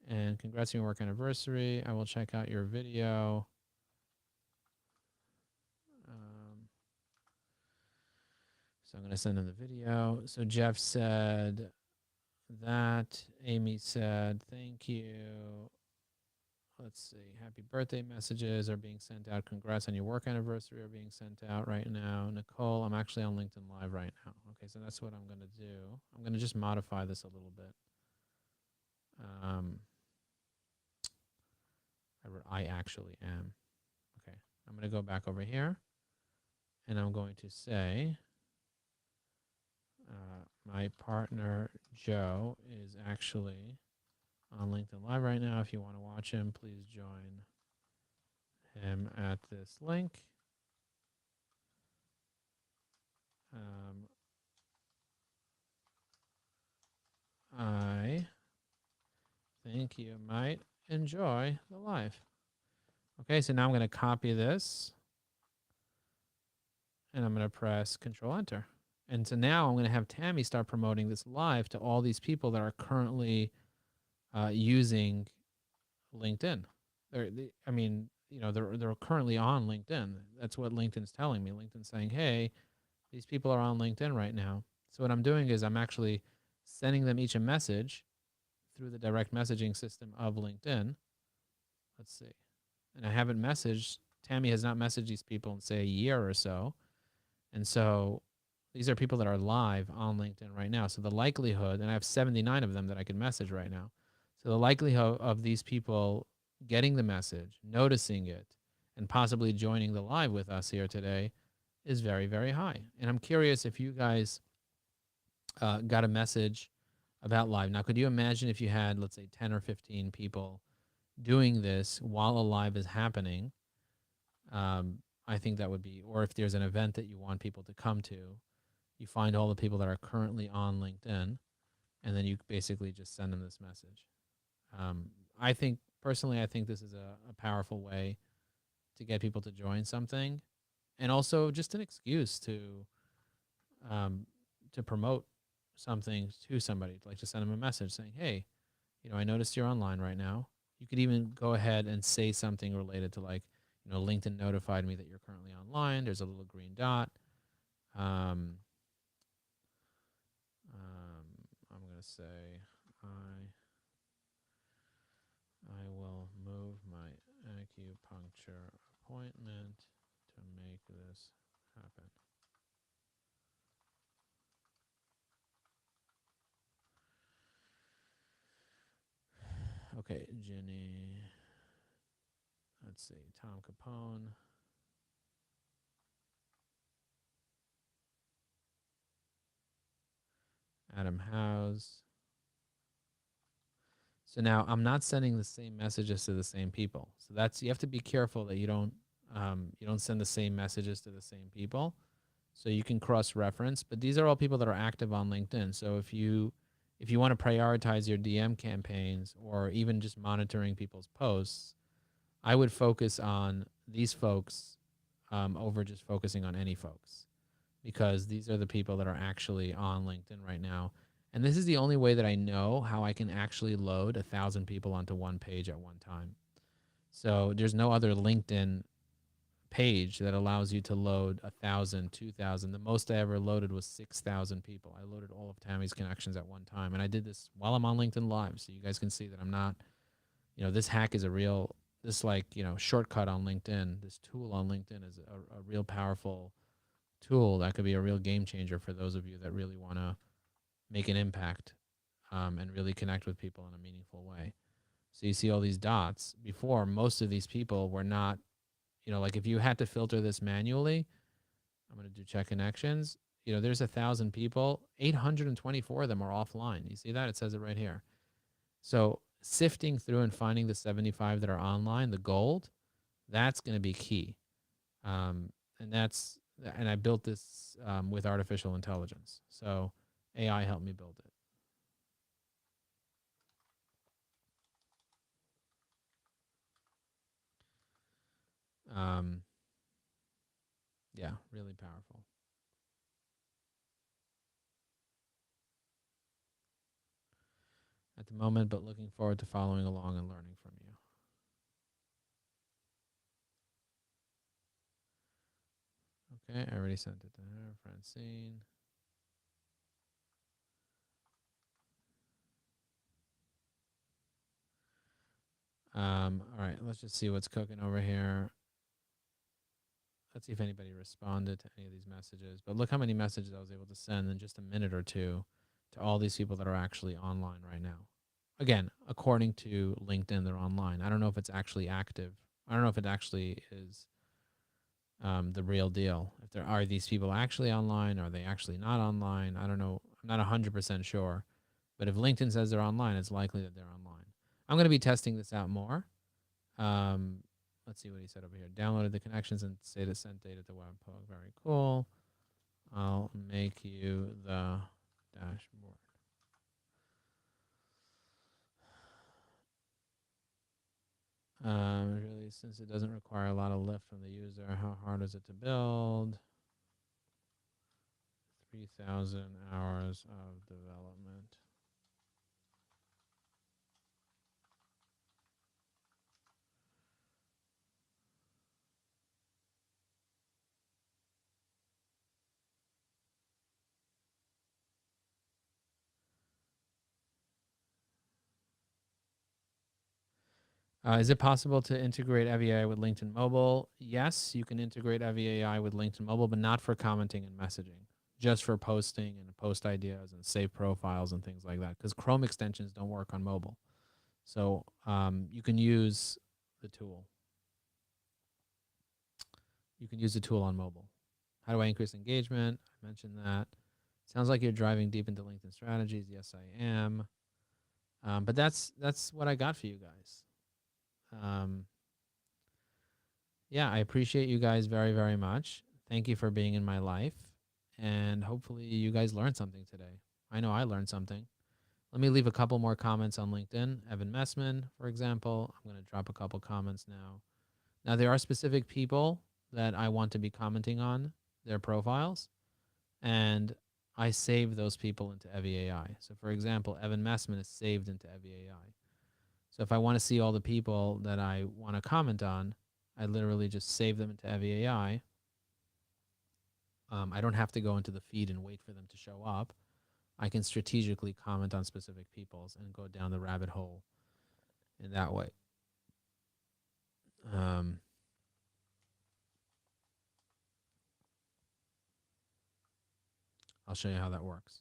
S1: And congrats on your work anniversary. I will check out your video. So I'm going to send him the video. So Jeff said that. Amy said, thank you. Let's see. Happy birthday messages are being sent out. Congrats on your work anniversary are being sent out right now. Nicole, I'm actually on LinkedIn Live right now. Okay, so that's what I'm going to do. I'm going to just modify this a little bit. I actually am. Okay, I'm going to go back over here, and I'm going to say my partner Joe is actually on LinkedIn Live right now. If you want to watch him, please join him at this link. I think you might enjoy the live. Okay, so now I'm going to copy this, and I'm going to press Control Enter. And so now I'm going to have Tammy start promoting this live to all these people that are currently using LinkedIn. They're currently on LinkedIn. That's what LinkedIn's telling me. LinkedIn's saying, hey, these people are on LinkedIn right now. So what I'm doing is I'm actually sending them each a message through the direct messaging system of LinkedIn. Let's see. And I haven't messaged, Tammy has not messaged these people in, say, a year or so. And so these are people that are live on LinkedIn right now. So the likelihood, and I have 79 of them that I can message right now. So the likelihood of these people getting the message, noticing it, and possibly joining the live with us here today is very, very high. And I'm curious if you guys got a message about live. Now, could you imagine if you had, let's say, 10 or 15 people doing this while a live is happening? I think that would be, or if there's an event that you want people to come to, you find all the people that are currently on LinkedIn, and then you basically just send them this message. I think, personally, I think this is a powerful way to get people to join something, and also just an excuse to promote something to somebody, like to send them a message saying, hey, I noticed you're online right now. You could even go ahead and say something related to, like, LinkedIn notified me that you're currently online. There's a little green dot. I'm going to say, I will move my acupuncture appointment to make this happen. Okay, Jenny. Let's see, Tom Capone. Adam House. So now I'm not sending the same messages to the same people. So you have to be careful that you don't send the same messages to the same people. So you can cross-reference, but these are all people that are active on LinkedIn. So if you want to prioritize your DM campaigns or even just monitoring people's posts, I would focus on these folks over just focusing on any folks, because these are the people that are actually on LinkedIn right now. And this is the only way that I know how I can actually load 1,000 people onto one page at one time. So there's no other LinkedIn page that allows you to load 1,000, 2,000. The most I ever loaded was 6,000 people. I loaded all of Tammy's connections at one time. And I did this while I'm on LinkedIn Live. So you guys can see that I'm not, this hack is shortcut on LinkedIn. This tool on LinkedIn is a real powerful tool that could be a real game changer for those of you that really want to make an impact and really connect with people in a meaningful way. So you see all these dots. Before, most of these people were not, like if you had to filter this manually, I'm going to do check connections. There's 1,000 people, 824 of them are offline. You see that? It says it right here. So sifting through and finding the 75 that are online, the gold, that's going to be key. And I built this with artificial intelligence. So AI helped me build it. Yeah, really powerful. At the moment, but looking forward to following along and learning from you. Okay, I already sent it to her, Francine. All right, let's just see what's cooking over here. Let's see if anybody responded to any of these messages. But look how many messages I was able to send in just a minute or two to all these people that are actually online right now. Again, according to LinkedIn, they're online. I don't know if it's actually active. I don't know if it actually is the real deal. If there are these people actually online, are they actually not online? I don't know. I'm not 100% sure. But if LinkedIn says they're online, it's likely that they're online. I'm going to be testing this out more. Um, let's see what he said over here. Downloaded the connections and sent data to webhook. Very cool. I'll make you the dashboard. Really, since it doesn't require a lot of lift from the user, how hard is it to build? 3,000 hours of development. Is it possible to integrate FEAI with LinkedIn Mobile? Yes, you can integrate FEAI with LinkedIn Mobile, but not for commenting and messaging, just for posting and post ideas and save profiles and things like that, because Chrome extensions don't work on mobile. So you can use the tool. You can use the tool on mobile. How do I increase engagement? I mentioned that. Sounds like you're driving deep into LinkedIn strategies. Yes, I am. But that's what I got for you guys. Yeah, I appreciate you guys very, very much. Thank you for being in my life. And hopefully you guys learned something today. I know I learned something. Let me leave a couple more comments on LinkedIn. Evan Messman, for example. I'm going to drop a couple comments now. Now, there are specific people that I want to be commenting on their profiles, and I save those people into FEAI. So, for example, Evan Messman is saved into FEAI. So if I want to see all the people that I want to comment on, I literally just save them into FEAI. I don't have to go into the feed and wait for them to show up. I can strategically comment on specific people's and go down the rabbit hole in that way. I'll show you how that works.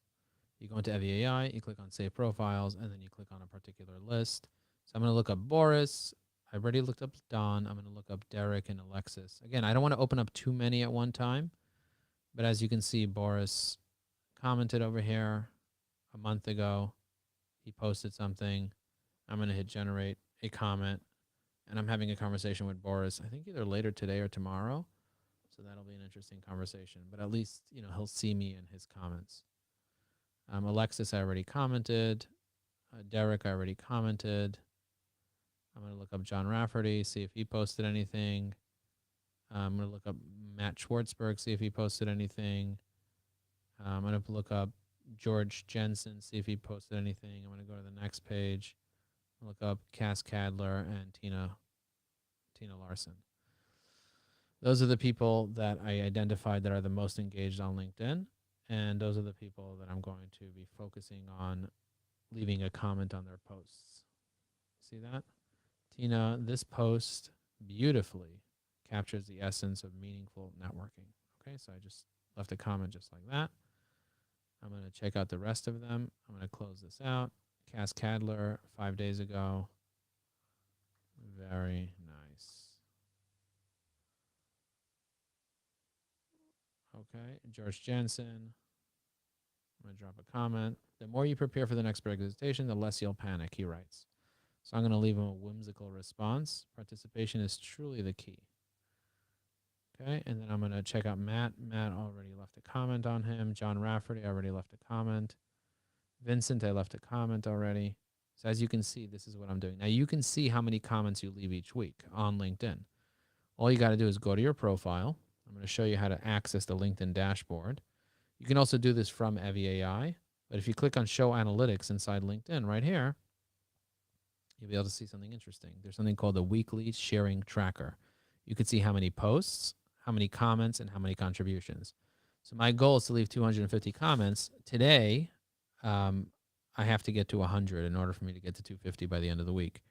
S1: You go into FEAI, you click on Save Profiles, and then you click on a particular list. So I'm going to look up Boris. I already looked up Don. I'm going to look up Derek and Alexis. Again, I don't want to open up too many at one time. But as you can see, Boris commented over here a month ago. He posted something. I'm going to hit generate a comment. And I'm having a conversation with Boris, I think either later today or tomorrow. So that'll be an interesting conversation. But at least, he'll see me in his comments. Alexis, I already commented. Derek, I already commented. I'm going to look up John Rafferty, see if he posted anything. I'm going to look up Matt Schwartzberg, see if he posted anything. I'm going to look up George Jensen, see if he posted anything. I'm going to go to the next page, look up Cass Cadler and Tina Larson. Those are the people that I identified that are the most engaged on LinkedIn. And those are the people that I'm going to be focusing on leaving a comment on their posts. See that? Tina, this post beautifully captures the essence of meaningful networking. Okay, so I just left a comment just like that. I'm going to check out the rest of them. I'm going to close this out. Cass Cadler, 5 days ago. Very nice. Okay, George Jensen. I'm going to drop a comment. The more you prepare for the next presentation, the less you'll panic, he writes. So I'm going to leave him a whimsical response. Participation is truly the key. Okay, and then I'm going to check out Matt. Matt already left a comment on him. John Rafferty, I already left a comment. Vincent, I left a comment already. So as you can see, this is what I'm doing. Now you can see how many comments you leave each week on LinkedIn. All you got to do is go to your profile. I'm going to show you how to access the LinkedIn dashboard. You can also do this from FEAI, but if you click on Show Analytics inside LinkedIn right here, you'll be able to see something interesting. There's something called the Weekly Sharing Tracker. You can see how many posts, how many comments, and how many contributions. So my goal is to leave 250 comments. Today, I have to get to 100 in order for me to get to 250 by the end of the week.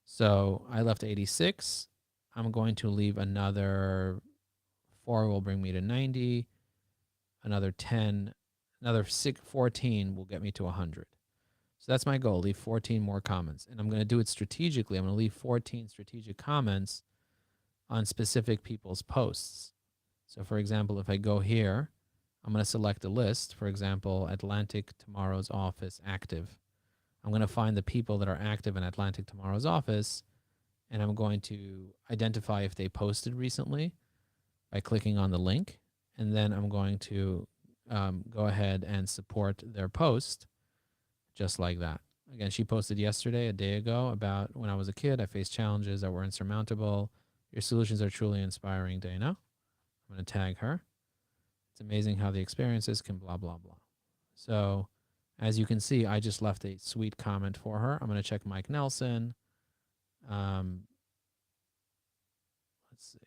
S1: So I left 86. I'm going to leave another 4 will bring me to 90. Another 10, another 14 will get me to 100. So that's my goal, leave 14 more comments. And I'm going to do it strategically. I'm going to leave 14 strategic comments on specific people's posts. So for example, if I go here, I'm going to select a list, for example, Atlantic Tomorrow's Office active. I'm going to find the people that are active in Atlantic Tomorrow's Office, and I'm going to identify if they posted recently by clicking on the link. And then I'm going to go ahead and support their post just like that. Again, she posted yesterday, a day ago, about when I was a kid, I faced challenges that were insurmountable. Your solutions are truly inspiring, Dana. I'm going to tag her. It's amazing how the experiences can blah, blah, blah. So as you can see, I just left a sweet comment for her. I'm going to check Mike Nelson. Let's see.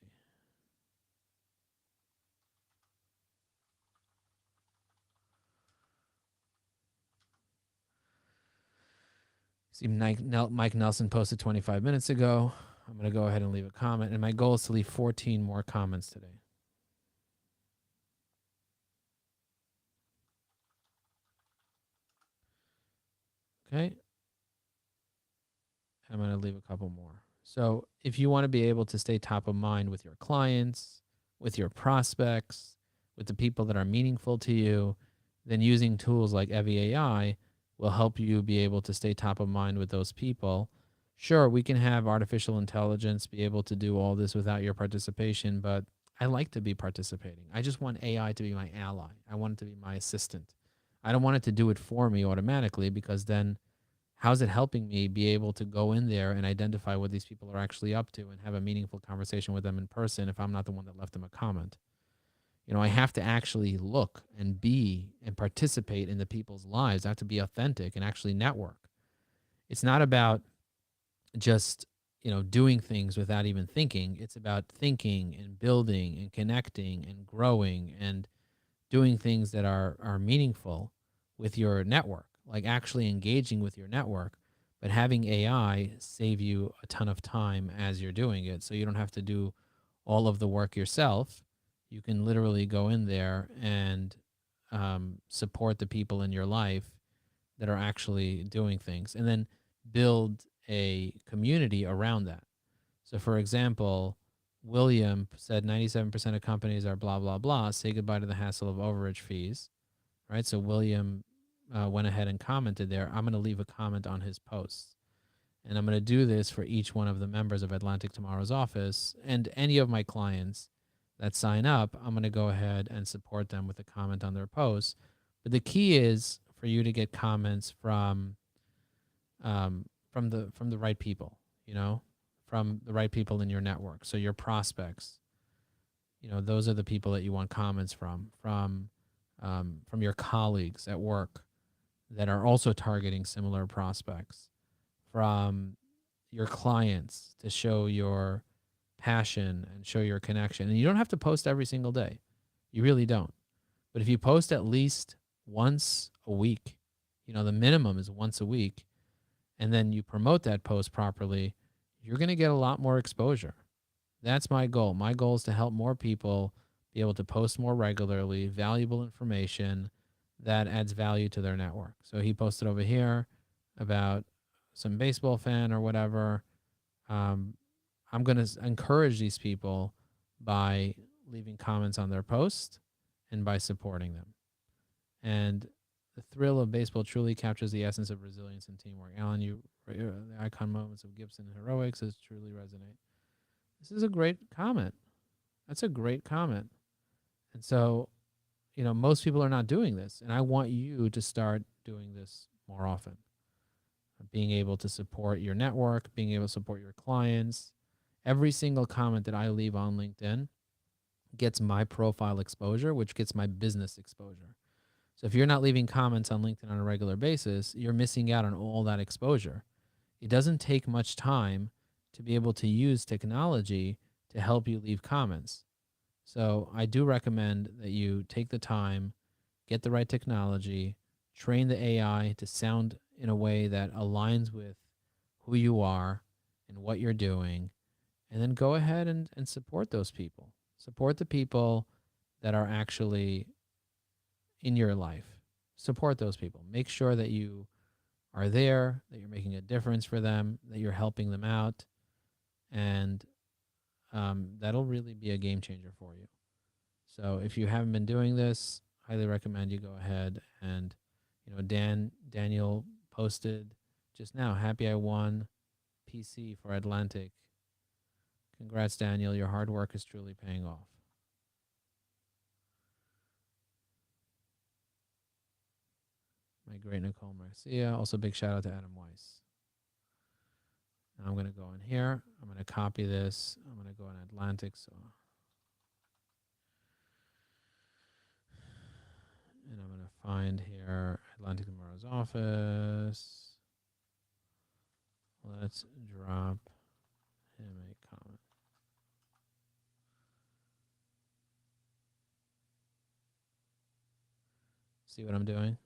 S1: See, Mike Nelson posted 25 minutes ago. I'm going to go ahead and leave a comment. And my goal is to leave 14 more comments today. Okay. I'm going to leave a couple more. So if you want to be able to stay top of mind with your clients, with your prospects, with the people that are meaningful to you, then using tools like Evie AI will help you be able to stay top of mind with those people. Sure, we can have artificial intelligence be able to do all this without your participation, but I like to be participating. I just want AI to be my ally. I want it to be my assistant. I don't want it to do it for me automatically, because then how's it helping me be able to go in there and identify what these people are actually up to and have a meaningful conversation with them in person if I'm not the one that left them a comment? You know, I have to actually look and be and participate in the people's lives. I have to be authentic and actually network. It's not about just, doing things without even thinking. It's about thinking and building and connecting and growing and doing things that are meaningful with your network, like actually engaging with your network, but having AI save you a ton of time as you're doing it. So you don't have to do all of the work yourself. You can literally go in there and support the people in your life that are actually doing things, and then build a community around that. So, for example, William said 97% of companies are blah, blah, blah. Say goodbye to the hassle of overage fees, right? So, William went ahead and commented there. I'm going to leave a comment on his posts. And I'm going to do this for each one of the members of Atlantic Tomorrow's office and any of my clients that sign up. I'm going to go ahead and support them with a comment on their posts. But the key is for you to get comments from the right people, from the right people in your network. So your prospects, those are the people that you want comments from your colleagues at work that are also targeting similar prospects, from your clients to show your passion and show your connection. And you don't have to post every single day. You really don't. But if you post at least once a week, the minimum is once a week, and then you promote that post properly, you're going to get a lot more exposure. That's my goal. My goal is to help more people be able to post more regularly, valuable information that adds value to their network. So he posted over here about some baseball fan or whatever. I'm going to encourage these people by leaving comments on their post and by supporting them. And the thrill of baseball truly captures the essence of resilience and teamwork. Alan, the icon moments of Gibson heroics has truly resonate. This is a great comment. That's a great comment. And so, most people are not doing this. And I want you to start doing this more often. Being able to support your network, being able to support your clients. Every single comment that I leave on LinkedIn gets my profile exposure, which gets my business exposure. So if you're not leaving comments on LinkedIn on a regular basis, you're missing out on all that exposure. It doesn't take much time to be able to use technology to help you leave comments. So I do recommend that you take the time, get the right technology, train the AI to sound in a way that aligns with who you are and what you're doing, and then go ahead and support those people. Support the people that are actually in your life. Support those people. Make sure that you are there, that you're making a difference for them, that you're helping them out, and that'll really be a game changer for you. So if you haven't been doing this, highly recommend you go ahead and, Daniel posted just now, happy I won PC for Atlantic. Congrats, Daniel. Your hard work is truly paying off. My great Nicole Marcia. Also, big shout out to Adam Weiss. Now I'm going to go in here. I'm going to copy this. I'm going to go in Atlantic. And I'm going to find here Atlantic Tomorrow's office. Let's drop him a comment. See what I'm doing?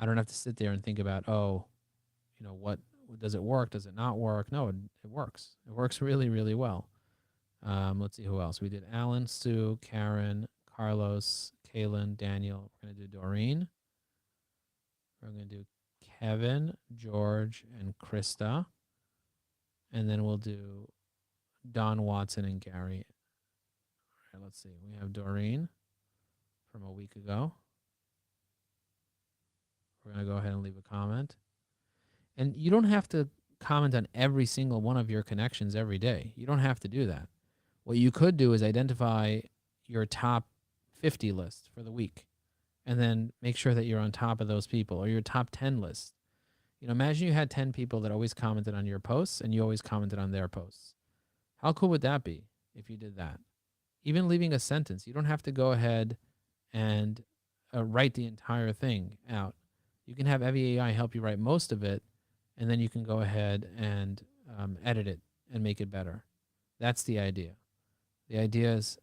S1: I don't have to sit there and think about, what does it work? Does it not work? No, it works. It works really, really well. Let's see who else. We did Alan, Sue, Karen, Carlos, Kaylin, Daniel. We're going to do Doreen. We're going to do Kevin, George, and Krista. And then we'll do Don Watson and Gary. All right, let's see. We have Doreen from a week ago. We're going to go ahead and leave a comment. And you don't have to comment on every single one of your connections every day. You don't have to do that. What you could do is identify your top 50 list for the week and then make sure that you're on top of those people, or your top 10 list. Imagine you had 10 people that always commented on your posts and you always commented on their posts. How cool would that be if you did that? Even leaving a sentence. You don't have to go ahead and write the entire thing out. You can have Evie AI help you write most of it, and then you can go ahead and edit it and make it better. That's the idea. The idea is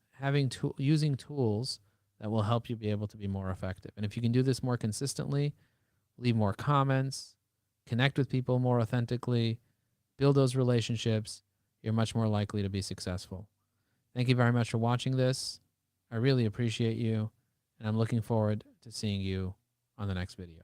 S1: using tools that will help you be able to be more effective. And if you can do this more consistently, leave more comments, connect with people more authentically, build those relationships, you're much more likely to be successful. Thank you very much for watching this. I really appreciate you, and I'm looking forward to seeing you on the next video.